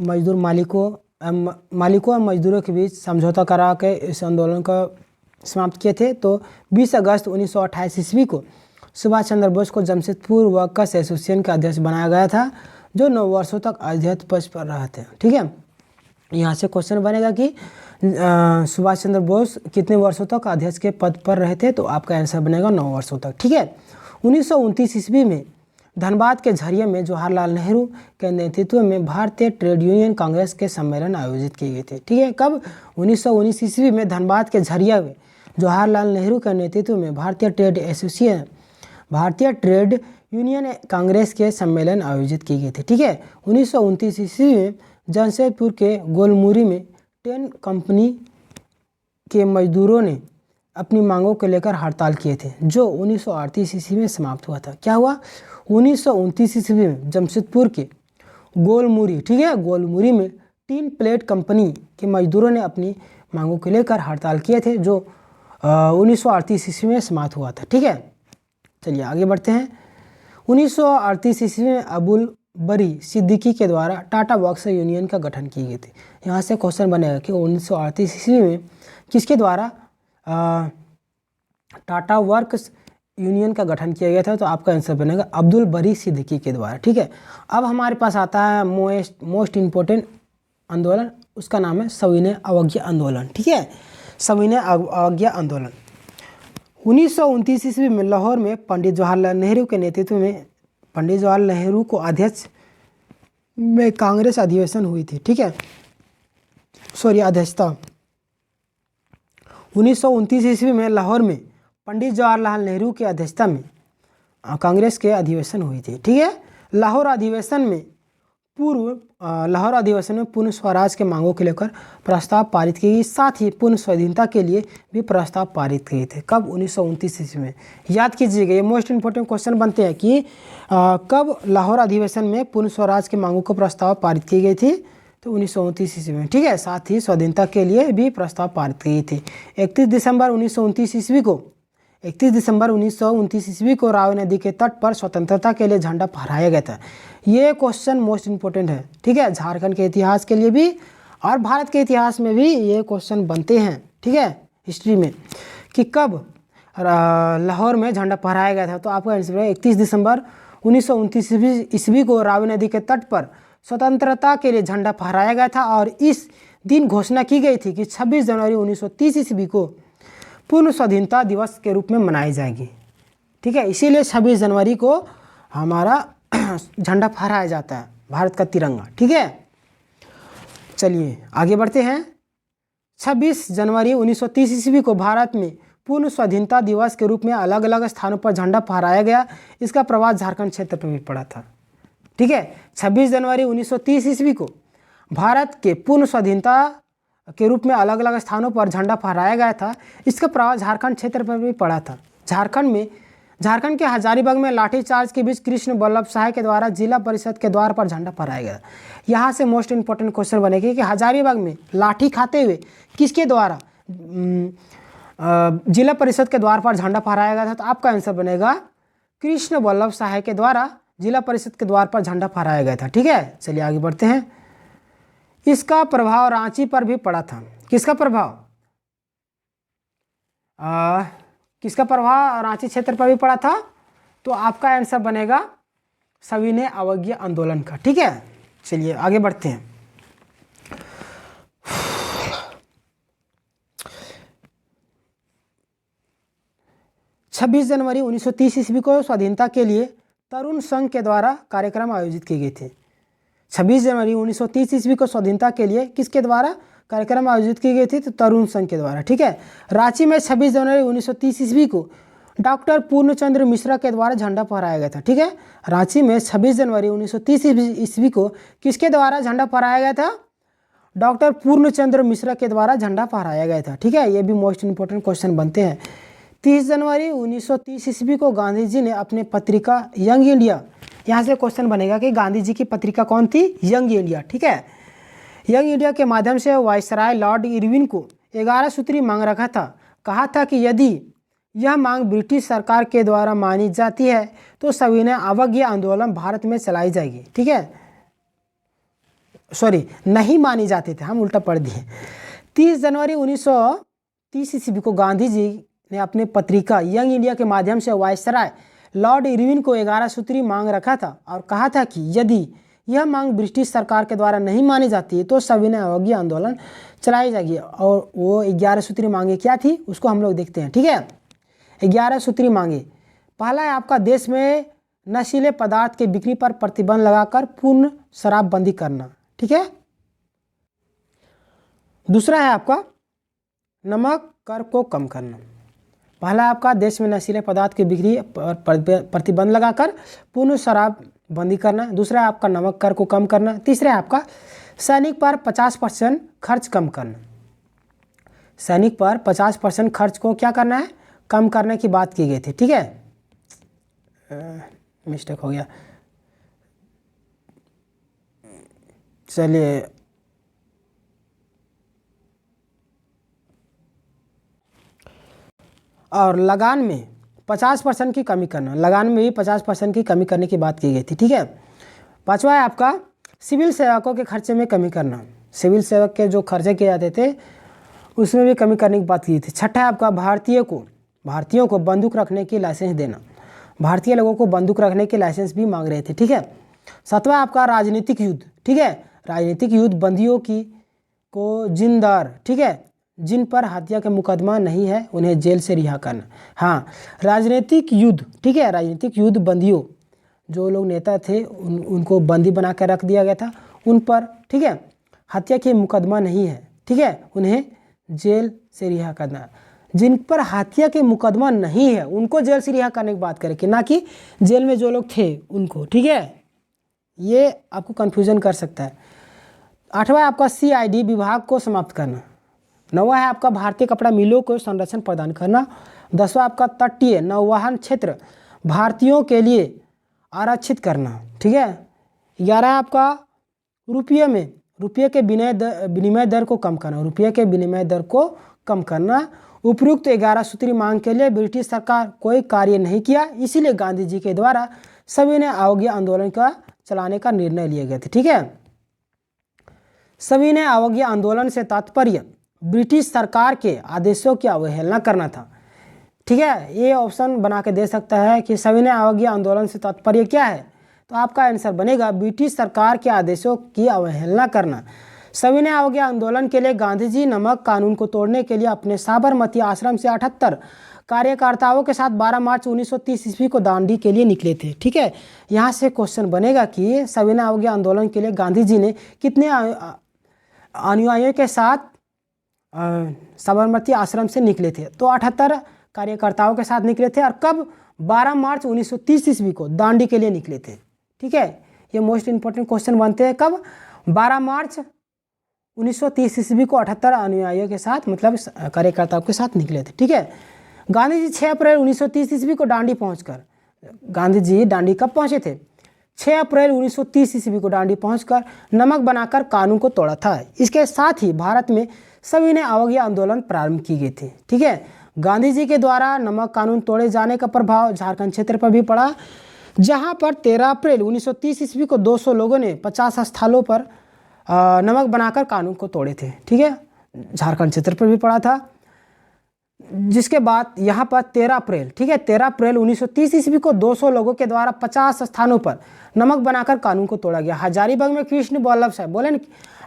मजदूर मालिकों और मजदूरों के बीच समझौता करा के इस आंदोलन को समाप्त किए थे, तो 20 अगस्त 1928 ईस्वी को सुभाष चंद्र बोस को जमशेदपुर वर्कर्स एसोसिएशन का अध्यक्ष बनाया गया था, जो 9 वर्षों तक अध्यक्ष पद पर रहे थे। ठीक है, यहाँ से क्वेश्चन बनेगा कि सुभाष चंद्र बोस कितने वर्षों तक अध्यक्ष के पद पर रहे थे? तो आपका आंसर बनेगा 9 वर्षों तक। ठीक है, 1929 ईस्वी में धनबाद के झरिया में जवाहरलाल नेहरू के नेतृत्व में भारतीय ट्रेड यूनियन कांग्रेस के सम्मेलन आयोजित किए गए थे। ठीक है, कब? 1919 ईस्वी में धनबाद के झरिया में जवाहरलाल नेहरू के नेतृत्व में भारतीय ट्रेड यूनियन कांग्रेस के सम्मेलन आयोजित किए गए थे। ठीक है, 1929 ईस्वी में जमशेदपुर के गोलमुरी में टेन कंपनी के मजदूरों ने अपनी मांगों को लेकर हड़ताल किए थे, जो 1938 ईस्वी में समाप्त हुआ था। क्या हुआ? 1929 ईस्वी में जमशेदपुर के गोलमुरी, ठीक है, गोलमुरी में टीन प्लेट कंपनी के मजदूरों ने अपनी मांगों को लेकर हड़ताल किए थे, जो 1938 ईस्वी में समाप्त हुआ था। ठीक है, चलिए आगे बढ़ते हैं। 1938 ईस्वी में अबुल बरी सिद्दीकी के द्वारा टाटा वर्क्स यूनियन का गठन किए गए थे। यहाँ से क्वेश्चन बनेगा कि 1938 ईस्वी में किसके द्वारा टाटा वर्क्स यूनियन का गठन किया गया था? तो आपका आंसर बनेगा अब्दुल बरी सिद्दीकी के द्वारा। ठीक है, अब हमारे पास आता है मोस्ट इम्पोर्टेंट आंदोलन, उसका नाम है सविनय अवज्ञा आंदोलन। ठीक है, सविनय अवज्ञा आंदोलन 1929 ईस्वी में लाहौर में पंडित जवाहरलाल नेहरू के नेतृत्व में पंडित जवाहरलाल नेहरू को अध्यक्ष में कांग्रेस अधिवेशन हुई थी। ठीक है, अध्यक्षता 1929 ईस्वी में लाहौर में पंडित जवाहरलाल नेहरू की अध्यक्षता में कांग्रेस के अधिवेशन हुई थी। ठीक है, लाहौर अधिवेशन में पूर्ण स्वराज के मांगों को लेकर प्रस्ताव पारित किए गए, साथ ही पूर्ण स्वाधीनता के लिए भी प्रस्ताव पारित किए थे। कब? 1929 ईस्वी में। याद कीजिएगा, ये मोस्ट इंपोर्टेंट क्वेश्चन बनते हैं कि कब लाहौर अधिवेशन में पूर्ण स्वराज के मांगों को प्रस्ताव पारित की गई थी? तो 1929 ईस्वी में। ठीक है, साथ ही स्वाधीनता के लिए भी प्रस्ताव पारित की थी। 31 दिसंबर 1929 ईस्वी को रावी नदी के तट पर स्वतंत्रता के लिए झंडा फहराया गया था। ये क्वेश्चन मोस्ट इंपोर्टेंट है। ठीक है, झारखंड के इतिहास के लिए भी और भारत के इतिहास में भी ये क्वेश्चन बनते हैं। ठीक है, हिस्ट्री में कि कब लाहौर में झंडा फहराया गया था? तो आपका आंसर है 31 दिसंबर 1929 ईस्वी को रावी नदी के तट पर स्वतंत्रता के लिए झंडा फहराया गया था, और इस दिन घोषणा की गई थी कि 26 जनवरी 1930 ईस्वी को पूर्ण स्वाधीनता दिवस के रूप में मनाई जाएगी। ठीक है, इसीलिए 26 जनवरी को हमारा झंडा फहराया जाता है, भारत का तिरंगा। ठीक है, चलिए आगे बढ़ते हैं। 26 जनवरी 1930 ईस्वी को भारत में पूर्ण स्वाधीनता दिवस के रूप में अलग अलग स्थानों पर झंडा फहराया गया। इसका प्रभाव झारखंड क्षेत्र पर भी पड़ा था। ठीक है, 26 जनवरी 1930 ईस्वी को भारत के पूर्ण स्वाधीनता के रूप में अलग अलग स्थानों पर झंडा फहराया गया था। इसका प्रभाव झारखंड क्षेत्र पर भी पड़ा था। झारखंड के हजारीबाग में लाठीचार्ज के बीच कृष्ण वल्लभ साय के द्वारा जिला परिषद के द्वार पर झंडा फहराया गया। यहाँ से मोस्ट इंपॉर्टेंट क्वेश्चन बनेगा कि हजारीबाग में लाठी खाते हुए किसके द्वारा जिला परिषद के द्वार पर झंडा फहराया गया था? तो आपका आंसर बनेगा कृष्ण वल्लभ साय के द्वारा जिला परिषद के द्वार पर झंडा फहराया गया था। ठीक है, चलिए आगे बढ़ते हैं। इसका प्रभाव रांची पर भी पड़ा था। किसका प्रभाव? किसका प्रभाव रांची क्षेत्र पर भी पड़ा था? तो आपका आंसर बनेगा सविनय अवज्ञा आंदोलन का। ठीक है, चलिए आगे बढ़ते हैं। छब्बीस जनवरी 1930 ईस्वी को स्वाधीनता के लिए तरुण संघ के द्वारा कार्यक्रम आयोजित किए गए थे। 26 जनवरी 1930 ईस्वी को स्वाधीनता के लिए किसके द्वारा कार्यक्रम आयोजित किए गए थे? तो तरुण संघ के द्वारा। ठीक है, रांची में 26 जनवरी 1930 ईस्वी को डॉक्टर पूर्णचंद्र मिश्रा के द्वारा झंडा फहराया गया था। ठीक है, रांची में 26 जनवरी 1930 ईस्वी को किसके द्वारा झंडा फहराया गया था? डॉक्टर पूर्णचंद्र मिश्रा के द्वारा झंडा फहराया गया था। ठीक है, ये भी मोस्ट इंपोर्टेंट क्वेश्चन बनते हैं। 30 जनवरी 1930 ईस्वी को गांधी जी ने अपने पत्रिका यंग इंडिया, यहाँ से क्वेश्चन बनेगा कि गांधी जी की पत्रिका कौन थी? Young India. ठीक है, यंग इंडिया के माध्यम से वायसराय लॉर्ड इरविन को 11 सूत्री मांग रखा था। कहा था कि यदि यह मांग ब्रिटिश सरकार के द्वारा मानी जाती है तो सविनय अवज्ञा आंदोलन भारत में चलाई जाएगी। ठीक है, सॉरी, नहीं मानी जाते थे, हम उल्टा पढ़ दिए। 30 जनवरी 1930 ईस्वी को गांधी जी ने अपने पत्रिका यंग इंडिया के माध्यम से वायसराय लॉर्ड इरविन को 11 सूत्री मांग रखा था और कहा था कि यदि यह मांग ब्रिटिश सरकार के द्वारा नहीं मानी जाती तो सविनय अवज्ञा आंदोलन चलाई जाएगी। और वो 11 सूत्री मांगे क्या थी उसको हम लोग देखते हैं। ठीक है, 11 सूत्री मांगे। पहला है आपका देश में नशीले पदार्थ के बिक्री पर प्रतिबंध लगाकर पूर्ण शराबबंदी करना। ठीक है, दूसरा है आपका नमक कर को कम करना। पहला आपका देश में नशीले पदार्थ की बिक्री पर प्रतिबंध लगाकर पूर्ण शराबबंदी करना। दूसरा है आपका नमक कर को कम करना। तीसरा है आपका सैनिक पर 50% खर्च कम करना। सैनिक पर 50% खर्च को क्या करना है? कम करने की बात की गई थी। ठीक है, मिस्टेक हो गया, चलिए और लगान में 50% की कमी करना। लगान में भी 50% की कमी करने की बात की गई थी। ठीक है, पांचवा है आपका सिविल सेवकों के खर्चे में कमी करना। सिविल सेवक के जो खर्चे किए जाते थे उसमें भी कमी करने की बात की थी। छठा है आपका भारतीयों को बंदूक रखने की लाइसेंस देना। भारतीय लोगों को बंदूक रखने के लाइसेंस भी मांग रहे थे। ठीक है, सातवां आपका राजनीतिक युद्ध। ठीक है, राजनीतिक युद्ध बंदियों को जिंदार, ठीक है, जिन पर हत्या का मुकदमा नहीं है उन्हें जेल से रिहा करना। हाँ, राजनीतिक युद्ध। ठीक है, राजनीतिक युद्ध बंदियों, जो लोग नेता थे उनको बंदी बना कर रख दिया गया था, उन पर, ठीक है, हत्या के मुकदमा नहीं है, ठीक है, उन्हें जेल से रिहा करना। जिन पर हत्या के मुकदमा नहीं है उनको जेल से रिहा करने की बात करें कि ना कि जेल में जो लोग थे उनको। ठीक है, ये आपको कन्फ्यूजन कर सकता है। आठवां आपका CID विभाग को समाप्त करना। नौवां है आपका भारतीय कपड़ा मिलों को संरक्षण प्रदान करना। 10वां आपका तटीय नौवहन क्षेत्र भारतीयों के लिए आरक्षित करना। ठीक है, 11 आपका रुपये के विनिमय दर को कम करना। रुपये के विनिमय दर को कम करना। उपयुक्त 11 सूत्री मांग के लिए ब्रिटिश सरकार कोई कार्य नहीं किया, इसीलिए गांधी जी के द्वारा सविनय अवज्ञा आंदोलन का चलाने का निर्णय लिए गए थे। ठीक है, सविनय अवज्ञा आंदोलन से तात्पर्य ब्रिटिश सरकार के आदेशों की अवहेलना करना था। ठीक है, ये ऑप्शन बना के दे सकता है कि सविनय अवज्ञा आंदोलन से तात्पर्य क्या है, तो आपका आंसर बनेगा ब्रिटिश सरकार के आदेशों की अवहेलना करना। सविनय अवज्ञा आंदोलन के लिए गांधी जी नमक कानून को तोड़ने के लिए अपने साबरमती आश्रम से 78 कार्यकर्ताओं के साथ 12 मार्च 1930 ईस्वी को दांडी के लिए निकले थे। ठीक है, यहाँ से क्वेश्चन बनेगा कि सविनय अवज्ञा आंदोलन के लिए गांधी जी ने कितने अनुयायियों के साथ साबरमती आश्रम से निकले थे? तो 78 कार्यकर्ताओं के साथ निकले थे। और कब? 12 मार्च 1930 ईस्वी को दांडी के लिए निकले थे। ठीक है, ये मोस्ट इंपॉर्टेंट क्वेश्चन बनते हैं। कब? 12 मार्च 1930 ईस्वी को 78 अनुयायियों के साथ, मतलब कार्यकर्ताओं के साथ निकले थे। ठीक है। गांधी जी 6 अप्रैल 1930 ईस्वी को दांडी पहुंचकर, गांधी जी दांडी कब पहुंचे थे? 6 अप्रैल 1930 ईस्वी को दांडी पहुंचकर नमक बनाकर कानून को तोड़ा था। इसके साथ ही भारत में सविनय अवज्ञा आंदोलन प्रारंभ की गई थी। ठीक है। गांधी जी के द्वारा नमक कानून तोड़े जाने का प्रभाव झारखंड क्षेत्र पर भी पड़ा, जहां पर 13 अप्रैल 1930 ईस्वी को 200 लोगों ने 50 स्थानों पर नमक बनाकर कानून को तोड़े थे। ठीक है। झारखंड क्षेत्र पर भी पड़ा था। जिसके बाद यहाँ पर 13 अप्रैल, ठीक है, 13 अप्रैल 1930 ईस्वी को 200 लोगों के द्वारा 50 स्थानों पर नमक बनाकर कानून को तोड़ा गया। हजारीबाग में कृष्ण वल्लभ साहब, बोले न,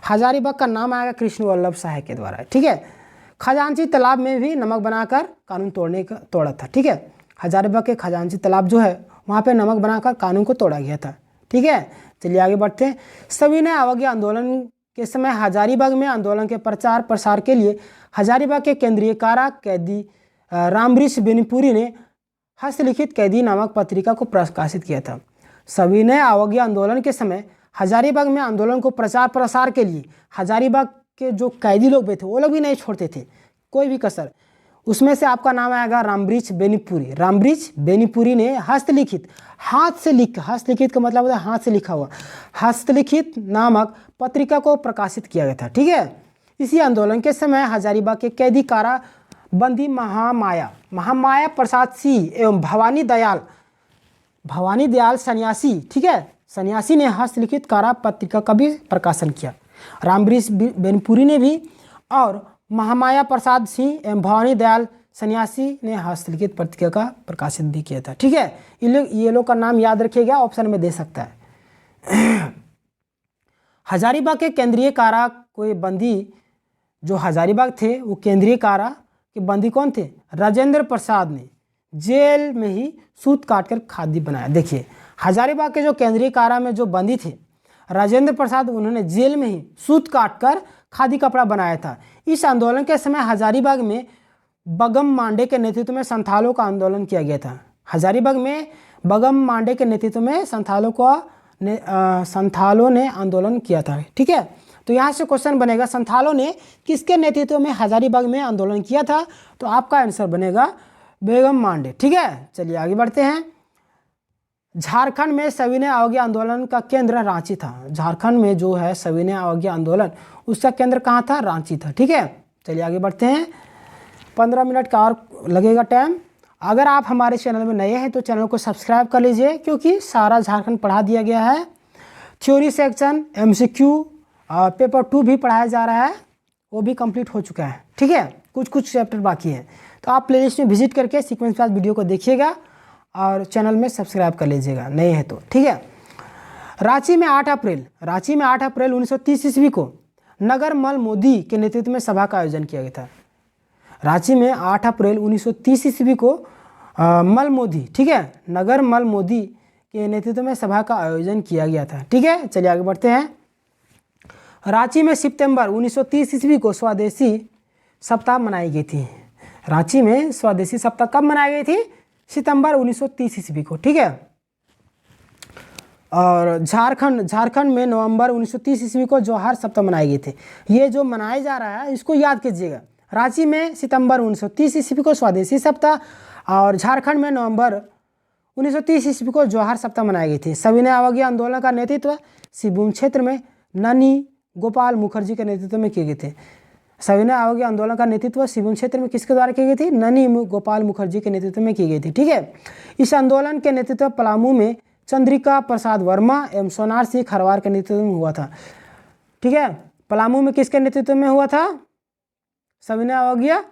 हजारीबाग का नाम आएगा कृष्ण वल्लभ साहब के द्वारा। ठीक है। खजांची तालाब में भी नमक बनाकर कानून तोड़ा था। ठीक है। हजारीबाग के खजांची तालाब जो है वहाँ पे नमक बनाकर कानून को तोड़ा गया था। ठीक है। चलिए आगे बढ़ते हैं। सविनय अवज्ञा आंदोलन के समय हजारीबाग में आंदोलन के प्रचार प्रसार के लिए हजारीबाग के केंद्रीय कारा कैदी रामवृक्ष बेनीपुरी ने हस्तलिखित कैदी नामक पत्रिका को प्रकाशित किया था। सविनय अवज्ञा आंदोलन के समय हजारीबाग में आंदोलन को प्रचार प्रसार के लिए हजारीबाग के जो कैदी लोग भी थे वो लोग भी नहीं छोड़ते थे कोई भी कसर। उसमें से आपका नाम आएगा रामवृक्ष बेनीपुरी। रामवृक्ष बेनीपुरी ने हस्तलिखित, हाथ से लिख, हस्तलिखित का मतलब होता है हाथ से लिखा हुआ, हस्तलिखित नामक पत्रिका को प्रकाशित किया गया था। ठीक है। इसी आंदोलन के समय हजारीबाग के कैदी कारा बंदी महामाया प्रसाद सिंह एवं भवानी दयाल सन्यासी, ठीक है, सन्यासी ने हस्तलिखित कारा पत्रिका का भी प्रकाशन किया। रामवृक्ष बेनीपुरी ने भी और महामाया प्रसाद सिंह एवं भवानी दयाल सन्यासी ने हस्तलिखित पत्रिका का प्रकाशित भी किया था। ठीक है। ये लोग का नाम याद रखिएगा, ऑप्शन में दे सकता है। हजारीबाग के केंद्रीय कारा कोई बंदी जो हजारीबाग थे वो केंद्रीय कारा के बंदी कौन थे? राजेंद्र प्रसाद ने जेल में ही सूत काटकर खादी बनाया। देखिए हजारीबाग के जो केंद्रीय कारा में जो बंदी थे राजेंद्र प्रसाद, उन्होंने जेल में ही सूत काटकर खादी कपड़ा बनाया था। इस आंदोलन के समय हजारीबाग में बगम मांडे के नेतृत्व में संथालों का आंदोलन किया गया था। हजारीबाग में बगम मांडे के नेतृत्व में संथालों ने आंदोलन किया था। ठीक है। तो यहाँ से क्वेश्चन बनेगा संथालों ने किसके नेतृत्व में हजारीबाग में आंदोलन किया था? तो आपका आंसर बनेगा बेगम मांडे। ठीक है। चलिए आगे बढ़ते हैं। झारखंड में सविनय अवज्ञा आंदोलन का केंद्र रांची था। झारखंड में जो है सविनय अवज्ञा आंदोलन उसका केंद्र कहाँ था? रांची था। ठीक है। चलिए आगे बढ़ते हैं। 15 मिनट का और लगेगा टाइम। अगर आप हमारे चैनल में नए हैं तो चैनल को सब्सक्राइब कर लीजिए, क्योंकि सारा झारखंड पढ़ा दिया गया है। थ्योरी सेक्शन, MCQ, पेपर 2 भी पढ़ाया जा रहा है, वो भी कंप्लीट हो चुका है। ठीक है। कुछ चैप्टर बाकी है, तो आप प्लेलिस्ट में विजिट करके सीक्वेंस वाइज वीडियो को देखिएगा और चैनल में सब्सक्राइब कर लीजिएगा नए हैं तो। ठीक है। रांची में 8 अप्रैल 1930 ईस्वी को नगर मल मोदी के नेतृत्व में सभा का आयोजन किया गया था। रांची में 8 अप्रैल 1930 ईस्वी को मल मोदी, ठीक है, नगर मल मोदी के नेतृत्व में सभा का आयोजन किया गया था। ठीक है। चलिए आगे बढ़ते हैं। रांची में सितंबर 1930 ईस्वी को स्वदेशी सप्ताह मनाई गई थी। रांची में स्वदेशी सप्ताह कब मनाई गई थी? सितंबर 1930 ईस्वी को। ठीक है। और झारखंड में नवंबर 1930 ईस्वी को जौहर सप्ताह मनाए गए थे। ये जो मनाया जा रहा है इसको याद कीजिएगा। रांची में सितंबर 1930 ईस्वी को स्वदेशी सप्ताह और झारखंड में नवंबर 1930 ईस्वी को जौहर सप्ताह मनाई गई थी। सविनय अवज्ञा आंदोलन का नेतृत्व सिंहभूम क्षेत्र में ननी गोपाल मुखर्जी के नेतृत्व में किए गए थे। सविनय अवज्ञा आंदोलन का नेतृत्व सिंहभूम क्षेत्र में किसके द्वारा की गई थी? ननी गोपाल मुखर्जी के नेतृत्व में की गई थी। ठीक है। इस आंदोलन के नेतृत्व पलामू में चंद्रिका प्रसाद वर्मा एवं सोनार सिंह खरवार के नेतृत्व में हुआ था। ठीक है। पलामू में किसके नेतृत्व में हुआ था सविनय अवज्ञा?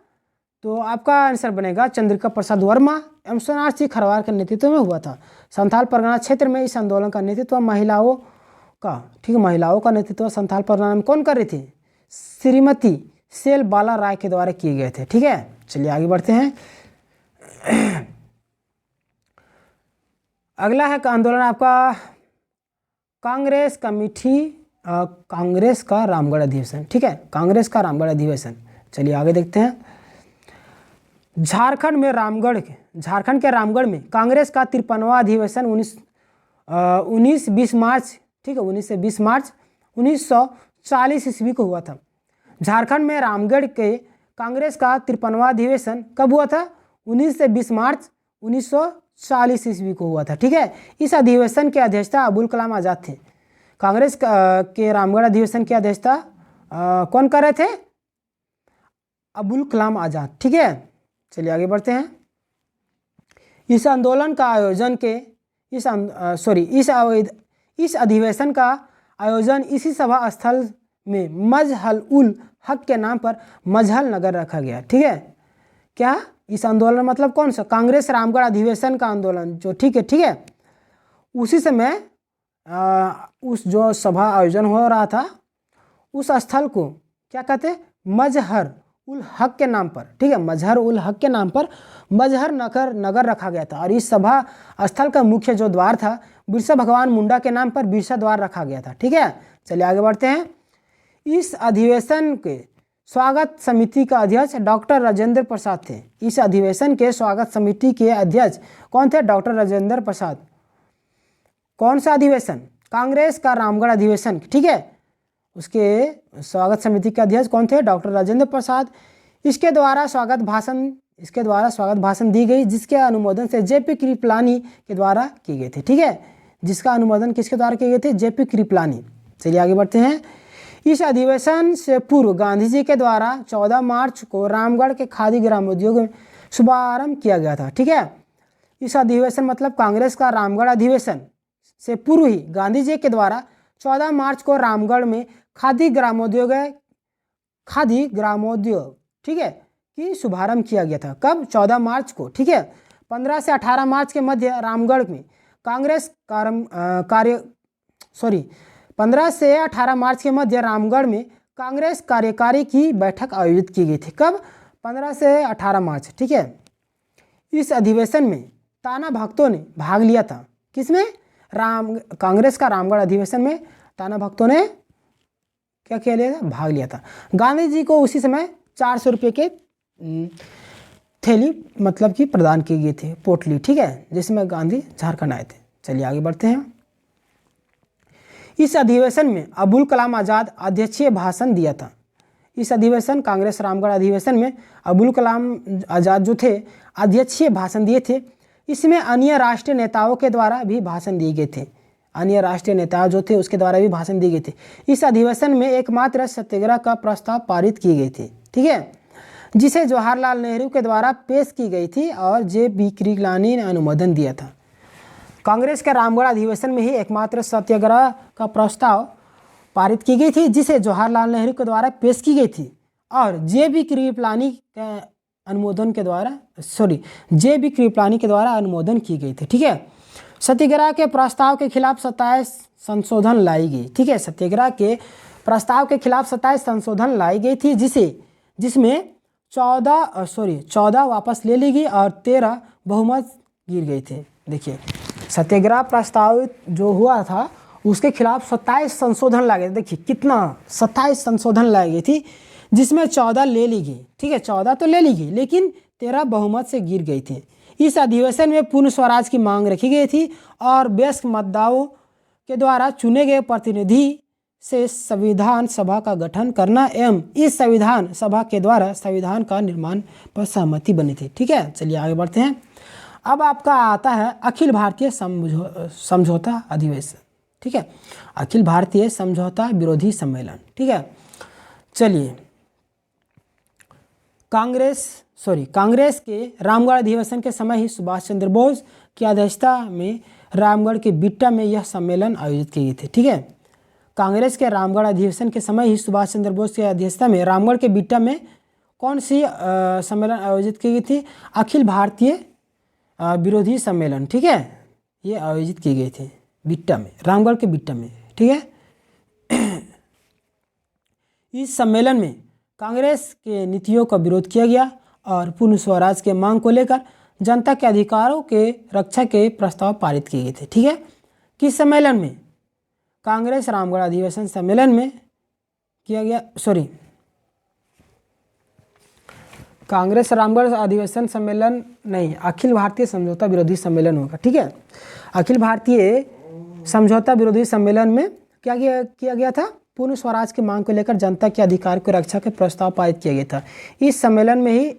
तो आपका आंसर बनेगा चंद्रिका प्रसाद वर्मा एवं सोनार सिंह खरवार के नेतृत्व में हुआ था। संथाल परगना क्षेत्र में इस आंदोलन का नेतृत्व महिलाओं का, ठीक है, महिलाओं का नेतृत्व संथाल परगना में कौन कर रही थी? श्रीमती सेल बाला राय के द्वारा किए गए थे। ठीक है। चलिए आगे बढ़ते हैं। अगला है आंदोलन आपका कांग्रेस कमेटी, कांग्रेस का रामगढ़ अधिवेशन। ठीक है। कांग्रेस का रामगढ़ अधिवेशन। चलिए आगे देखते हैं। झारखंड के रामगढ़ में कांग्रेस का 53वां अधिवेशन 19-20 मार्च, ठीक है, 19 से 20 मार्च 1940 ईस्वी को हुआ था। झारखंड में रामगढ़ के कांग्रेस का 53वां अधिवेशन कब हुआ था? 19 से 20 मार्च 1940 ईस्वी को हुआ था। ठीक है, इस अधिवेशन की अध्यक्षता अबुल कलाम आज़ाद थे। कांग्रेस के रामगढ़ अधिवेशन की अध्यक्षता कौन कर रहे थे? अबुल कलाम आज़ाद। ठीक है, चलिए आगे बढ़ते हैं। इस आंदोलन का आयोजन के इस अधिवेशन का आयोजन इसी सभा स्थल में मजहल उल हक के नाम पर मजहल नगर रखा गया। ठीक है, क्या इस आंदोलन मतलब कौन सा? कांग्रेस रामगढ़ अधिवेशन का आंदोलन जो, ठीक है, उसी समय उस जो सभा आयोजन हो रहा था उस स्थल को क्या कहते? मजहर उल हक के नाम पर। ठीक है, मजहर उल हक के नाम पर मजहर नगर रखा गया था। और इस सभा स्थल का मुख्य जो द्वार था बिरसा भगवान मुंडा के नाम पर बिरसा द्वार रखा गया था। ठीक है, चलिए आगे बढ़ते हैं। इस अधिवेशन के स्वागत समिति का अध्यक्ष डॉक्टर राजेंद्र प्रसाद थे। इस अधिवेशन के स्वागत समिति के अध्यक्ष कौन थे? डॉक्टर राजेंद्र प्रसाद। कौन सा अधिवेशन? कांग्रेस का रामगढ़ अधिवेशन। ठीक है, उसके स्वागत समिति के अध्यक्ष कौन थे? डॉक्टर राजेंद्र प्रसाद। इसके द्वारा स्वागत भाषण दी गई, जिसके अनुमोदन से जेपी कृपलानी के द्वारा की गई थी। ठीक है, जिसका अनुमोदन किसके द्वारा किए गए थे? जेपी कृपलानी। चलिए आगे बढ़ते हैं। इस अधिवेशन से पूर्व गांधी जी के द्वारा 14 मार्च को रामगढ़ के खादी ग्रामोद्योग में शुभारंभ किया गया था। ठीक है, इस अधिवेशन मतलब कांग्रेस का रामगढ़ अधिवेशन से पूर्व ही गांधी जी के द्वारा 14 मार्च को रामगढ़ में खादी ग्रामोद्योग ठीक है की शुभारंभ किया गया था। कब? 14 मार्च को। ठीक है, 15 से 18 मार्च के मध्य रामगढ़ में 15 से 18 मार्च के मध्य रामगढ़ में कांग्रेस कार्यकारी की बैठक आयोजित की गई थी। कब? 15 से 18 मार्च। ठीक है, इस अधिवेशन में ताना भक्तों ने भाग लिया था। किसमें? कांग्रेस का रामगढ़ अधिवेशन में ताना भक्तों ने क्या किया लिया था? भाग लिया था। गांधी जी को उसी समय 400 रुपये के थैली मतलब कि प्रदान की गई थी, पोटली। ठीक है, जिसमें गांधी झारखंड आए थे। चलिए आगे बढ़ते हैं। इस अधिवेशन में अबुल कलाम आज़ाद अध्यक्षीय भाषण दिया था। इस अधिवेशन कांग्रेस रामगढ़ अधिवेशन में अबुल कलाम आज़ाद जो थे अध्यक्षीय भाषण दिए थे। इसमें अन्य राष्ट्रीय नेताओं के द्वारा भी भाषण दिए गए थे। अन्य राष्ट्रीय नेता जो थे उसके द्वारा भी भाषण दिए गए थे। इस अधिवेशन में एकमात्र सत्याग्रह का प्रस्ताव पारित की गई थी। ठीक है, जिसे जवाहरलाल नेहरू के द्वारा पेश की गई थी और जे.बी. कृपलानी ने अनुमोदन दिया था। कांग्रेस के रामगढ़ अधिवेशन में ही एकमात्र सत्याग्रह का प्रस्ताव पारित की गई थी, जिसे जवाहरलाल नेहरू के द्वारा पेश की गई थी और जे.बी. कृपलानी के अनुमोदन के द्वारा अनुमोदन की गई थी। ठीक है, सत्याग्रह के प्रस्ताव के खिलाफ 27 संशोधन लाई गई। ठीक है, सत्याग्रह के प्रस्ताव के खिलाफ 27 संशोधन लाई गई थी, जिसमें 14 वापस ले ली गई और 13 बहुमत गिर गए थे। देखिए, सत्याग्रह प्रस्ताव जो हुआ था उसके खिलाफ 27 संशोधन लाए गए। देखिए कितना, 27 संशोधन लाई गई थी, जिसमें 14 ले ली गई। ठीक है, 14 तो ले ली गई, लेकिन 13 बहुमत से गिर गई थी। इस अधिवेशन में पूर्ण स्वराज की मांग रखी गई थी और वयस्क मतदाताओं के द्वारा चुने गए प्रतिनिधि से संविधान सभा का गठन करना एवं इस संविधान सभा के द्वारा संविधान का निर्माण पर सहमति बनी थी। ठीक है, चलिए आगे बढ़ते हैं। अब आपका आता है अखिल भारतीय समझौता अधिवेशन। ठीक है, अखिल भारतीय समझौता विरोधी सम्मेलन। ठीक है, चलिए कांग्रेस के रामगढ़ अधिवेशन के समय ही सुभाष चंद्र बोस की अध्यक्षता में रामगढ़ के बिट्टा में यह सम्मेलन आयोजित किए गए थे। ठीक है, कांग्रेस के रामगढ़ अधिवेशन के समय ही सुभाष चंद्र बोस की अध्यक्षता में रामगढ़ के बिट्टा में कौन सी सम्मेलन आयोजित की गई थी? अखिल भारतीय विरोधी सम्मेलन। ठीक है, ये आयोजित की गई थी बिट्टा में, रामगढ़ के बिट्टा में। ठीक है, इस सम्मेलन में कांग्रेस के नीतियों का विरोध किया गया और पूर्ण स्वराज के मांग को लेकर जनता के अधिकारों के रक्षा के प्रस्ताव पारित किए गए थे। ठीक है, किस सम्मेलन में? कांग्रेस रामगढ़ अधिवेशन सम्मेलन में किया गया। कांग्रेस रामगढ़ अधिवेशन सम्मेलन नहीं, अखिल भारतीय समझौता विरोधी सम्मेलन होगा। ठीक है, अखिल भारतीय समझौता विरोधी सम्मेलन में क्या किया गया था? पूर्ण स्वराज की मांग को लेकर जनता के अधिकार की रक्षा के प्रस्ताव पारित किया गया था। इस सम्मेलन में ही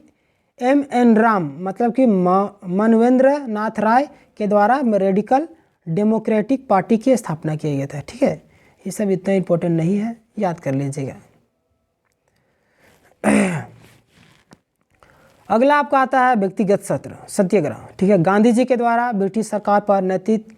M.N. राम मतलब कि मनवेंद्र नाथ राय के द्वारा रेडिकल डेमोक्रेटिक पार्टी की स्थापना किया गया था। ठीक है, ये सब इतना इम्पोर्टेंट नहीं है, याद कर लीजिएगा। अगला आपका आता है व्यक्तिगत सत्याग्रह। ठीक है, गांधी जी के द्वारा ब्रिटिश सरकार पर नैतिक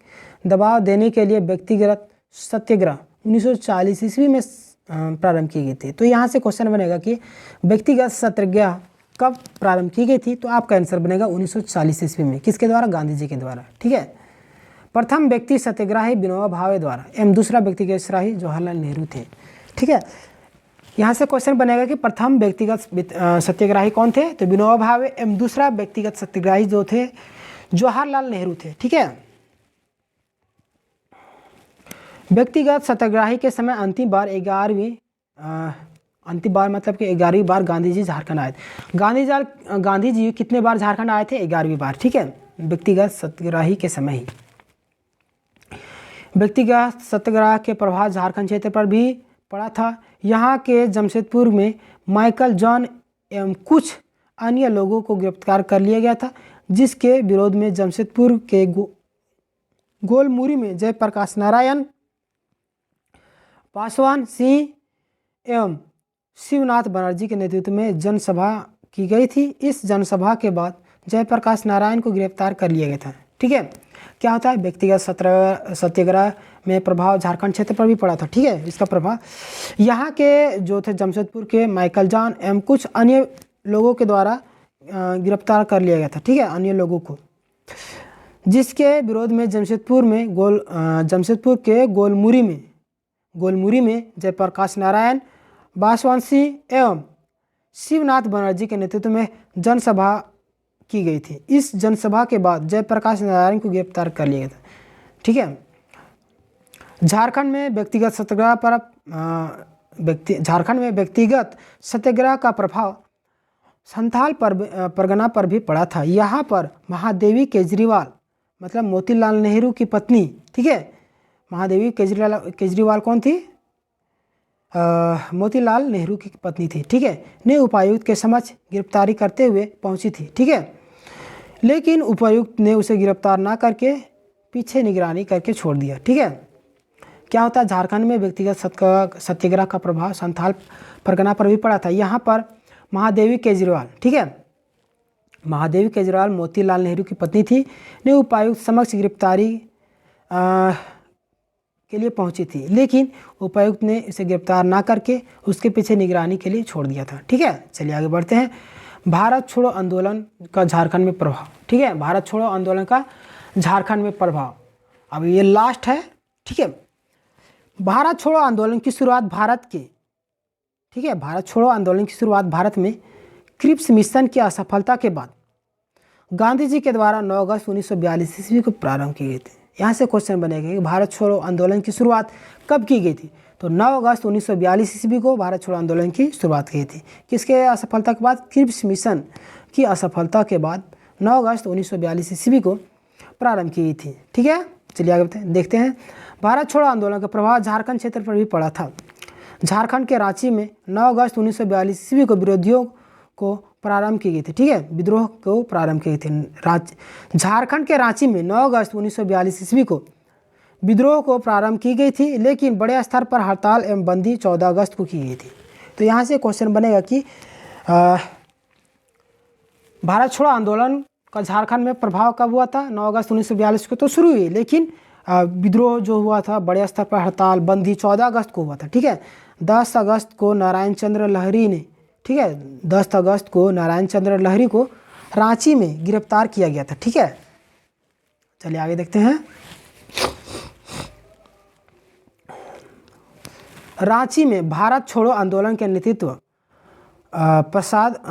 दबाव देने के लिए व्यक्तिगत सत्याग्रह 1940 ईस्वी में प्रारंभ की गई थी। तो यहाँ से क्वेश्चन बनेगा कि व्यक्तिगत सत्याग्रह कब प्रारंभ की गई थी, तो आपका आंसर बनेगा 1940 ईस्वी में। किसके द्वारा? गांधी जी के द्वारा। ठीक है, प्रथम व्यक्ति सत्याग्रही विनोबा भावे द्वारा एवं दूसरा व्यक्तिगत सत्याग्रही जवाहरलाल नेहरू थे। ठीक है, यहाँ से क्वेश्चन बनेगा कि प्रथम व्यक्तिगत सत्याग्रही कौन थे, तो विनोबा भावे एवं दूसरा व्यक्तिगत सत्याग्रही जो थे जवाहरलाल नेहरू थे। ठीक है, व्यक्तिगत सत्याग्रही के समय अंतिम बार मतलब कि 11वीं बार गांधी जी झारखंड आए थे। गांधी जी कितने बार झारखंड आए थे? 11वीं बार। ठीक है, व्यक्तिगत सत्याग्रही के समय ही। व्यक्तिगत सत्याग्रह के प्रभाव झारखंड क्षेत्र पर भी पड़ा था। यहाँ के जमशेदपुर में माइकल जॉन एवं कुछ अन्य लोगों को गिरफ्तार कर लिया गया था, जिसके विरोध में जमशेदपुर के गोलमुरी में जयप्रकाश नारायण, पासवान सिंह एवं शिवनाथ बनर्जी के नेतृत्व में जनसभा की गई थी। इस जनसभा के बाद जयप्रकाश नारायण को गिरफ्तार कर लिया गया था। ठीक है, क्या होता है? व्यक्तिगत सत्याग्रह में प्रभाव झारखंड क्षेत्र पर भी पड़ा था। ठीक है, इसका प्रभाव यहाँ के जो थे जमशेदपुर के माइकल जॉन एवं कुछ अन्य लोगों के द्वारा गिरफ्तार कर लिया गया था। ठीक है, अन्य लोगों को, जिसके विरोध में जमशेदपुर के गोलमुरी में जयप्रकाश नारायण, पासवान सिंह एवं शिवनाथ बनर्जी के नेतृत्व में जनसभा की गई थी। इस जनसभा के बाद जयप्रकाश नारायण को गिरफ्तार कर लिया गया था। ठीक है, झारखंड में व्यक्तिगत सत्याग्रह का प्रभाव संथाल परगना पर भी पड़ा था। यहाँ पर महादेवी केजरीवाल मतलब मोतीलाल नेहरू की पत्नी, ठीक है, महादेवी केजरीवाल कौन थी? मोतीलाल नेहरू की पत्नी थी। ठीक है, ने उपायुक्त के समक्ष गिरफ्तारी करते हुए पहुंची थी। ठीक है, लेकिन उपायुक्त ने उसे गिरफ्तार ना करके पीछे निगरानी करके छोड़ दिया। ठीक है, क्या होता है? झारखंड में व्यक्तिगत सत्याग्रह का प्रभाव संथाल परगना पर भी पड़ा था। यहाँ पर महादेवी केजरीवाल, ठीक है, महादेवी केजरीवाल मोतीलाल नेहरू की पत्नी थी, ने उपायुक्त समक्ष गिरफ्तारी के लिए पहुंची थी, लेकिन उपायुक्त ने इसे गिरफ्तार ना करके उसके पीछे निगरानी के लिए छोड़ दिया था। ठीक है, चलिए आगे बढ़ते हैं। भारत छोड़ो आंदोलन का झारखंड में प्रभाव। ठीक है, भारत छोड़ो आंदोलन का झारखंड में प्रभाव, अब ये लास्ट है। ठीक है, भारत छोड़ो आंदोलन की शुरुआत भारत छोड़ो आंदोलन की शुरुआत भारत में क्रिप्स मिशन की असफलता के बाद गांधी जी के द्वारा 9 अगस्त 1942 ईस्वी को प्रारंभ की गई थी। यहाँ से क्वेश्चन बनेगा कि भारत छोड़ो आंदोलन की शुरुआत कब की गई थी, तो 9 अगस्त 1942 ईस्वी को भारत छोड़ो आंदोलन की शुरुआत की थी। किसके असफलता के बाद? क्रिप्स मिशन की असफलता के बाद 9 अगस्त 1942 ईस्वी को प्रारंभ की गई थी। ठीक है, चलिए आगे देखते हैं। भारत छोड़ो आंदोलन का प्रभाव झारखंड क्षेत्र पर भी पड़ा था। झारखंड के रांची में 9 अगस्त 1942 ईस्वी को विरोधियों को प्रारंभ की गई थी। ठीक है, विद्रोह को प्रारंभ की गई थी। झारखंड के रांची में 9 अगस्त 1942 ईस्वी को विद्रोह को प्रारंभ की गई थी, लेकिन बड़े स्तर पर हड़ताल एवं बंदी 14 अगस्त को की गई थी। तो यहाँ से क्वेश्चन बनेगा कि भारत छोड़ो आंदोलन का झारखंड में प्रभाव कब हुआ था? 9 अगस्त 1942 को तो शुरू हुई, लेकिन विद्रोह जो हुआ था बड़े स्तर पर हड़ताल बंदी 14 अगस्त को हुआ था। ठीक है, 10 अगस्त को नारायण चंद्र लहरी ने, ठीक है, 10 अगस्त को नारायण चंद्र लहरी को रांची में गिरफ्तार किया गया था। ठीक है, चलिए आगे देखते हैं। रांची में भारत छोड़ो आंदोलन के नेतृत्व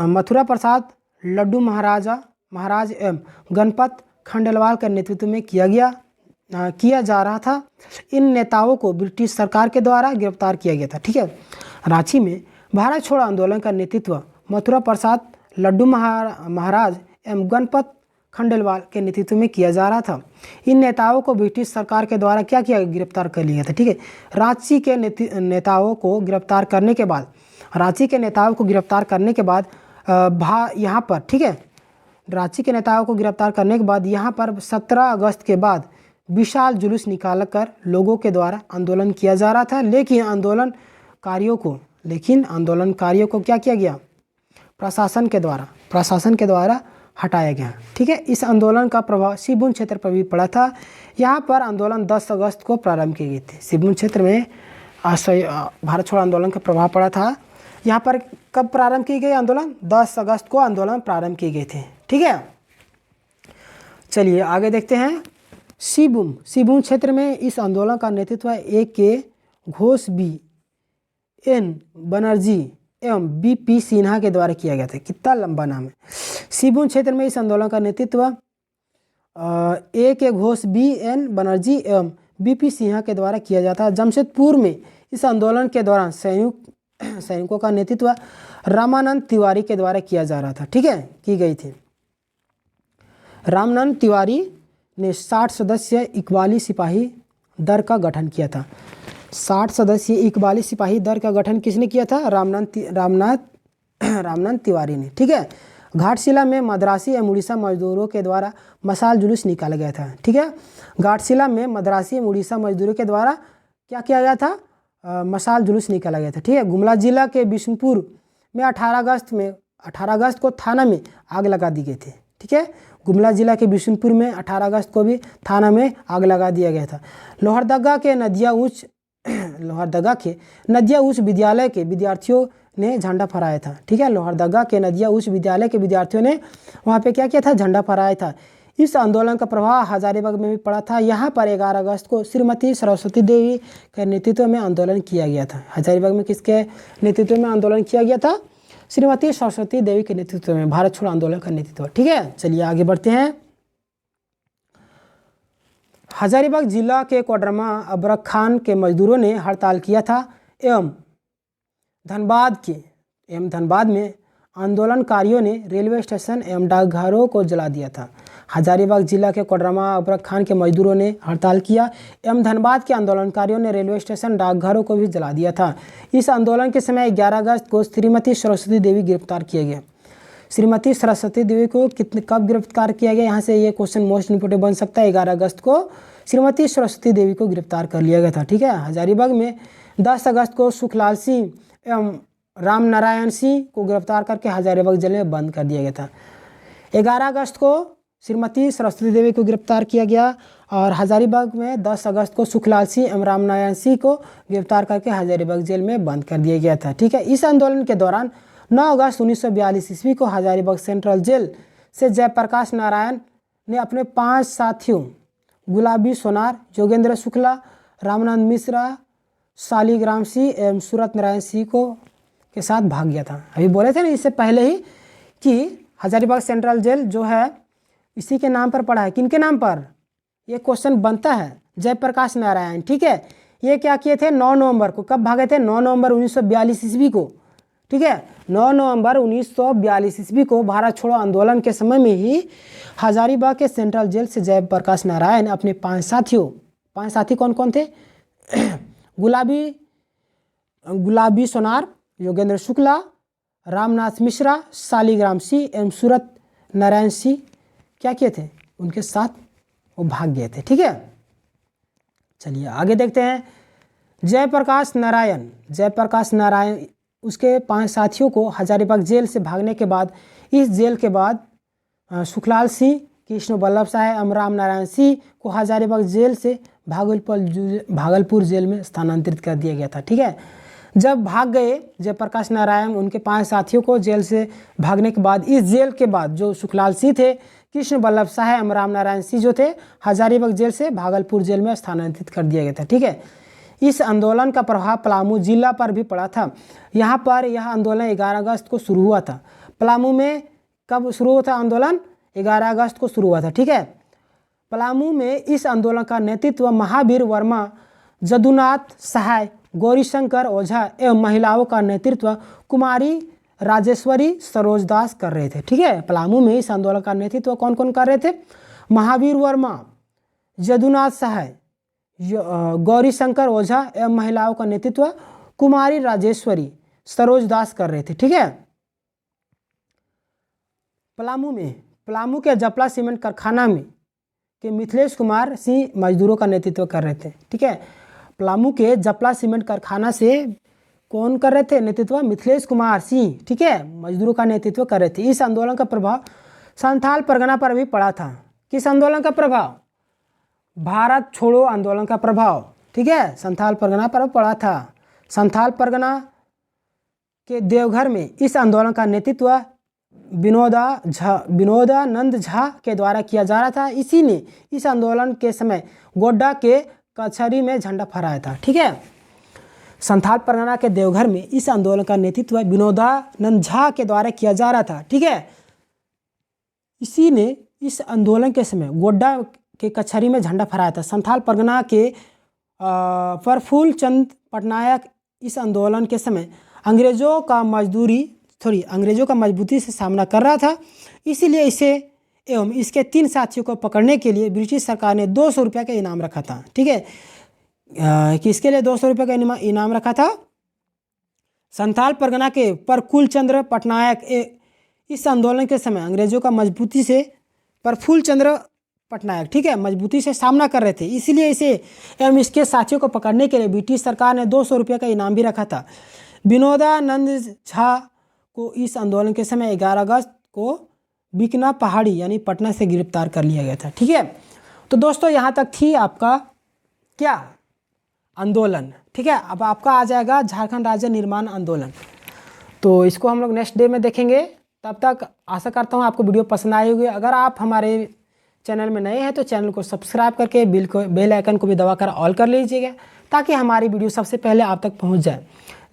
मथुरा प्रसाद, लड्डू महाराज एवं गणपत खंडेलवाल के नेतृत्व में किया जा रहा था। इन नेताओं को ब्रिटिश सरकार के द्वारा गिरफ्तार किया गया था। ठीक है, रांची में भारत छोड़ो आंदोलन का नेतृत्व मथुरा प्रसाद, लड्डू महाराज एवं गणपत खंडेलवाल के नेतृत्व में किया जा रहा था। इन नेताओं को ब्रिटिश सरकार के द्वारा क्या किया, गिरफ्तार कर लिया था। ठीक है, रांची के नेताओं को गिरफ्तार करने के बाद, रांची के नेताओं को गिरफ्तार करने के बाद यहाँ पर, ठीक है, रांची के नेताओं को गिरफ्तार करने के बाद यहाँ पर 17 अगस्त के बाद विशाल जुलूस निकालकर लोगों के द्वारा आंदोलन किया जा रहा था। लेकिन आंदोलनकारियों को क्या किया गया, प्रशासन के द्वारा हटाया गया। ठीक है, इस आंदोलन का प्रभाव सिबुन क्षेत्र पर भी पड़ा था। यहाँ पर आंदोलन 10 अगस्त को प्रारंभ किए गए थे। सिबुन क्षेत्र में भारत छोड़ो आंदोलन का प्रभाव पड़ा था। यहाँ पर कब प्रारंभ किए गए आंदोलन, 10 अगस्त को आंदोलन प्रारंभ किए गए थे। ठीक है, चलिए आगे देखते हैं। सिबुन क्षेत्र में इस आंदोलन का नेतृत्व A.K. घोष, B.N. बनर्जी एवं B.P. सिन्हा के द्वारा किया गया था। कितना लंबा नाम है। सिबुन क्षेत्र में इस आंदोलन का नेतृत्व A.K. घोष, B.N. बनर्जी एवं B.P. सिन्हा के द्वारा किया जाता है। जमशेदपुर में इस आंदोलन के दौरान सैनिकों का नेतृत्व रामानंद तिवारी के द्वारा किया जा रहा था। ठीक है, की गई थी। रामानंद तिवारी ने 60 सदस्यीय इकबाली सिपाही दल का गठन किया था। 60 सदस्यीय इकबाली सिपाही दल का गठन किसने किया था, रामनाथ तिवारी ने। ठीक है, घाटशिला में मद्रासी एवं उड़ीसा मजदूरों के द्वारा मशाल जुलूस निकाला गया था। ठीक है, घाटशिला में मद्रासी एवं उड़ीसा मजदूरों के द्वारा क्या किया गया था, मशाल जुलूस निकाला गया था। ठीक है, गुमला जिला के बिशुनपुर में 18 अगस्त को थाना में आग लगा दी गई थी। ठीक है, गुमला जिला के बिशुनपुर में 18 अगस्त को भी थाना में आग लगा दिया गया था। लोहरदगा के नदिया उच्च विद्यालय के विद्यार्थियों ने झंडा फहराया था। ठीक है, लोहरदगा के नदिया उच्च विद्यालय के विद्यार्थियों ने वहाँ पे क्या किया था, झंडा फहराया था। इस आंदोलन का प्रभाव हजारीबाग में भी पड़ा था। यहाँ पर 11 अगस्त को श्रीमती सरस्वती देवी के नेतृत्व में आंदोलन किया गया था। हजारीबाग में किसके नेतृत्व में आंदोलन किया गया था, श्रीमती सरस्वती देवी के नेतृत्व में भारत छोड़ो आंदोलन का नेतृत्व। ठीक है, चलिए आगे बढ़ते हैं। हजारीबाग जिला के कोडरमा अबरक खान के मजदूरों ने हड़ताल किया था एवं धनबाद में आंदोलनकारियों ने रेलवे स्टेशन एवं डाकघरों को जला दिया था। हजारीबाग जिला के कोडरमा अबरक खान के मजदूरों ने हड़ताल किया एवं धनबाद के आंदोलनकारियों ने रेलवे स्टेशन डाकघरों को भी जला दिया था। इस आंदोलन के समय 11 अगस्त को श्रीमती सरस्वती देवी गिरफ्तार किए गए। श्रीमती सरस्वती देवी को कब गिरफ्तार किया गया, यहाँ से ये क्वेश्चन मोस्ट इंपोर्टेंट बन सकता है। 11 अगस्त को श्रीमती सरस्वती देवी को गिरफ्तार कर लिया गया था। ठीक है, हजारीबाग में 10 अगस्त को सुखलाल सिंह एवं राम नारायण सिंह को गिरफ्तार करके हजारीबाग जेल में बंद कर दिया गया था। 11 अगस्त को श्रीमती सरस्वती देवी को गिरफ्तार किया गया और हजारीबाग में 10 अगस्त को सुखलाल सिंह एवं राम नारायण सिंह को गिरफ्तार करके हजारीबाग जेल में बंद कर दिया गया था। ठीक है, इस आंदोलन के दौरान 9 अगस्त 1942 ईस्वी को हजारीबाग सेंट्रल जेल से जयप्रकाश नारायण ने अपने 5 साथियों गुलाबी सोनार, योगेंद्र शुक्ला, रामानंद मिश्रा, शालिग्राम सिंह एवं सूरत नारायण सिंह के साथ भाग गया था। अभी बोले थे ना इससे पहले ही कि हजारीबाग सेंट्रल जेल जो है इसी के नाम पर पड़ा है। किनके नाम पर, ये क्वेश्चन बनता है, जयप्रकाश नारायण। ठीक है, ये क्या किए थे, 9 नवंबर को, कब भागे थे, 9 नवंबर 1942 ईस्वी को। ठीक है, 9 नवंबर 1942 ईस्वी को भारत छोड़ो आंदोलन के समय में ही हजारीबाग के सेंट्रल जेल से जयप्रकाश नारायण अपने 5 साथी कौन कौन थे, गुलाबी सोनार, योगेंद्र शुक्ला, रामनाथ मिश्रा, शालिग्राम सिंह एवं सूरत नारायण सिंह क्या किए थे, उनके साथ वो भाग गए थे। ठीक है, चलिए आगे देखते हैं। जयप्रकाश नारायण उसके 5 साथियों को हजारीबाग जेल से भागने के बाद, इस जेल के बाद सुखलाल सिंह, कृष्ण बल्लभ साय एवं राम नारायण सिंह को हजारीबाग जेल से भागलपुर जेल में स्थानांतरित कर दिया गया था। ठीक है, जब भाग गए जयप्रकाश नारायण उनके 5 साथियों को जेल से भागने के बाद, इस जेल के बाद जो सुखलाल सिंह थे, कृष्ण बल्लभ साय एवं राम नारायण सिंह जो थे, हजारीबाग जेल से भागलपुर जेल में स्थानांतरित कर दिया गया था। ठीक है, इस आंदोलन का प्रभाव पलामू जिला पर भी पड़ा था। यहाँ पर यह आंदोलन 11 अगस्त को शुरू हुआ था। पलामू में कब शुरू हुआ था आंदोलन, 11 अगस्त को शुरू हुआ था। ठीक है, पलामू में इस आंदोलन का नेतृत्व महावीर वर्मा, जदुनाथ सहाय, गौरीशंकर ओझा एवं महिलाओं का नेतृत्व कुमारी राजेश्वरी सरोजदास कर रहे थे। ठीक है, पलामू में इस आंदोलन का नेतृत्व कौन कौन कर रहे थे? महावीर वर्मा, यदुनाथ सहाय, गौरी शंकर ओझा एवं महिलाओं का नेतृत्व कुमारी राजेश्वरी सरोजदास कर रहे थे। ठीक है, पलामू के जपला सीमेंट कारखाना में के मिथिलेश कुमार सिंह मजदूरों का नेतृत्व कर रहे थे। ठीक है, पलामू के जपला सीमेंट कारखाना से कौन कर रहे थे नेतृत्व? मिथिलेश कुमार सिंह। ठीक है, मजदूरों का नेतृत्व कर रहे थे। इस आंदोलन का प्रभाव संथाल परगना पर भी पड़ा था। किस आंदोलन का प्रभाव? भारत छोड़ो आंदोलन का प्रभाव। ठीक है, संथाल परगना पर पड़ा था। संथाल परगना के देवघर में इस आंदोलन का नेतृत्व विनोदानंद झा के द्वारा किया जा रहा था। इसी ने इस आंदोलन के समय गोड्डा के कचहरी में झंडा फहराया था। ठीक है, संथाल परगना के देवघर में इस आंदोलन का नेतृत्व विनोदानंद झा के द्वारा किया जा रहा था। ठीक है, इसी ने इस आंदोलन के समय गोड्डा के कचहरी में झंडा फहराया था। संथाल परगना के प्रफुल्ल चंद पटनायक इस आंदोलन के समय अंग्रेजों का मजबूती से सामना कर रहा था। इसीलिए इसे एवं इसके 3 साथियों को पकड़ने के लिए ब्रिटिश सरकार ने 200 रुपये का इनाम रखा था। ठीक है, किसके लिए 200 रुपये का इनाम रखा था? संथाल परगना के प्रफुल्ल चंद्र पटनायक इस आंदोलन के समय अंग्रेजों का मजबूती से प्रफुल्ल चंद्र पटनायक, ठीक है, मजबूती से सामना कर रहे थे। इसीलिए इसे एवं इसके साथियों को पकड़ने के लिए ब्रिटिश सरकार ने 200 रुपये का इनाम भी रखा था। विनोदानंद झा को इस आंदोलन के समय 11 अगस्त को बिकना पहाड़ी यानी पटना से गिरफ्तार कर लिया गया था। ठीक है, तो दोस्तों यहाँ तक थी आपका क्या आंदोलन। ठीक है, अब आपका आ जाएगा झारखंड राज्य निर्माण आंदोलन। तो इसको हम लोग नेक्स्ट डे में देखेंगे। तब तक आशा करता हूँ आपको वीडियो पसंद आई होगी। अगर आप हमारे चैनल में नए हैं तो चैनल को सब्सक्राइब करके बेल आइकन को भी दबाकर ऑल कर लीजिएगा, ताकि हमारी वीडियो सबसे पहले आप तक पहुंच जाए।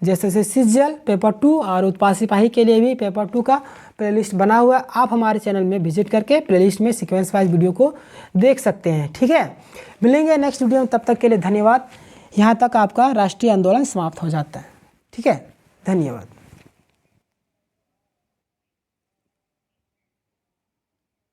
जैसे सीजीएल पेपर 2 और उत्पाद सिपाही के लिए भी पेपर 2 का प्लेलिस्ट बना हुआ है। आप हमारे चैनल में विजिट करके प्लेलिस्ट में सीक्वेंस वाइज वीडियो को देख सकते हैं। ठीक है, मिलेंगे नेक्स्ट वीडियो में, तब तक के लिए धन्यवाद। यहाँ तक आपका राष्ट्रीय आंदोलन समाप्त हो जाता है। ठीक है, धन्यवाद।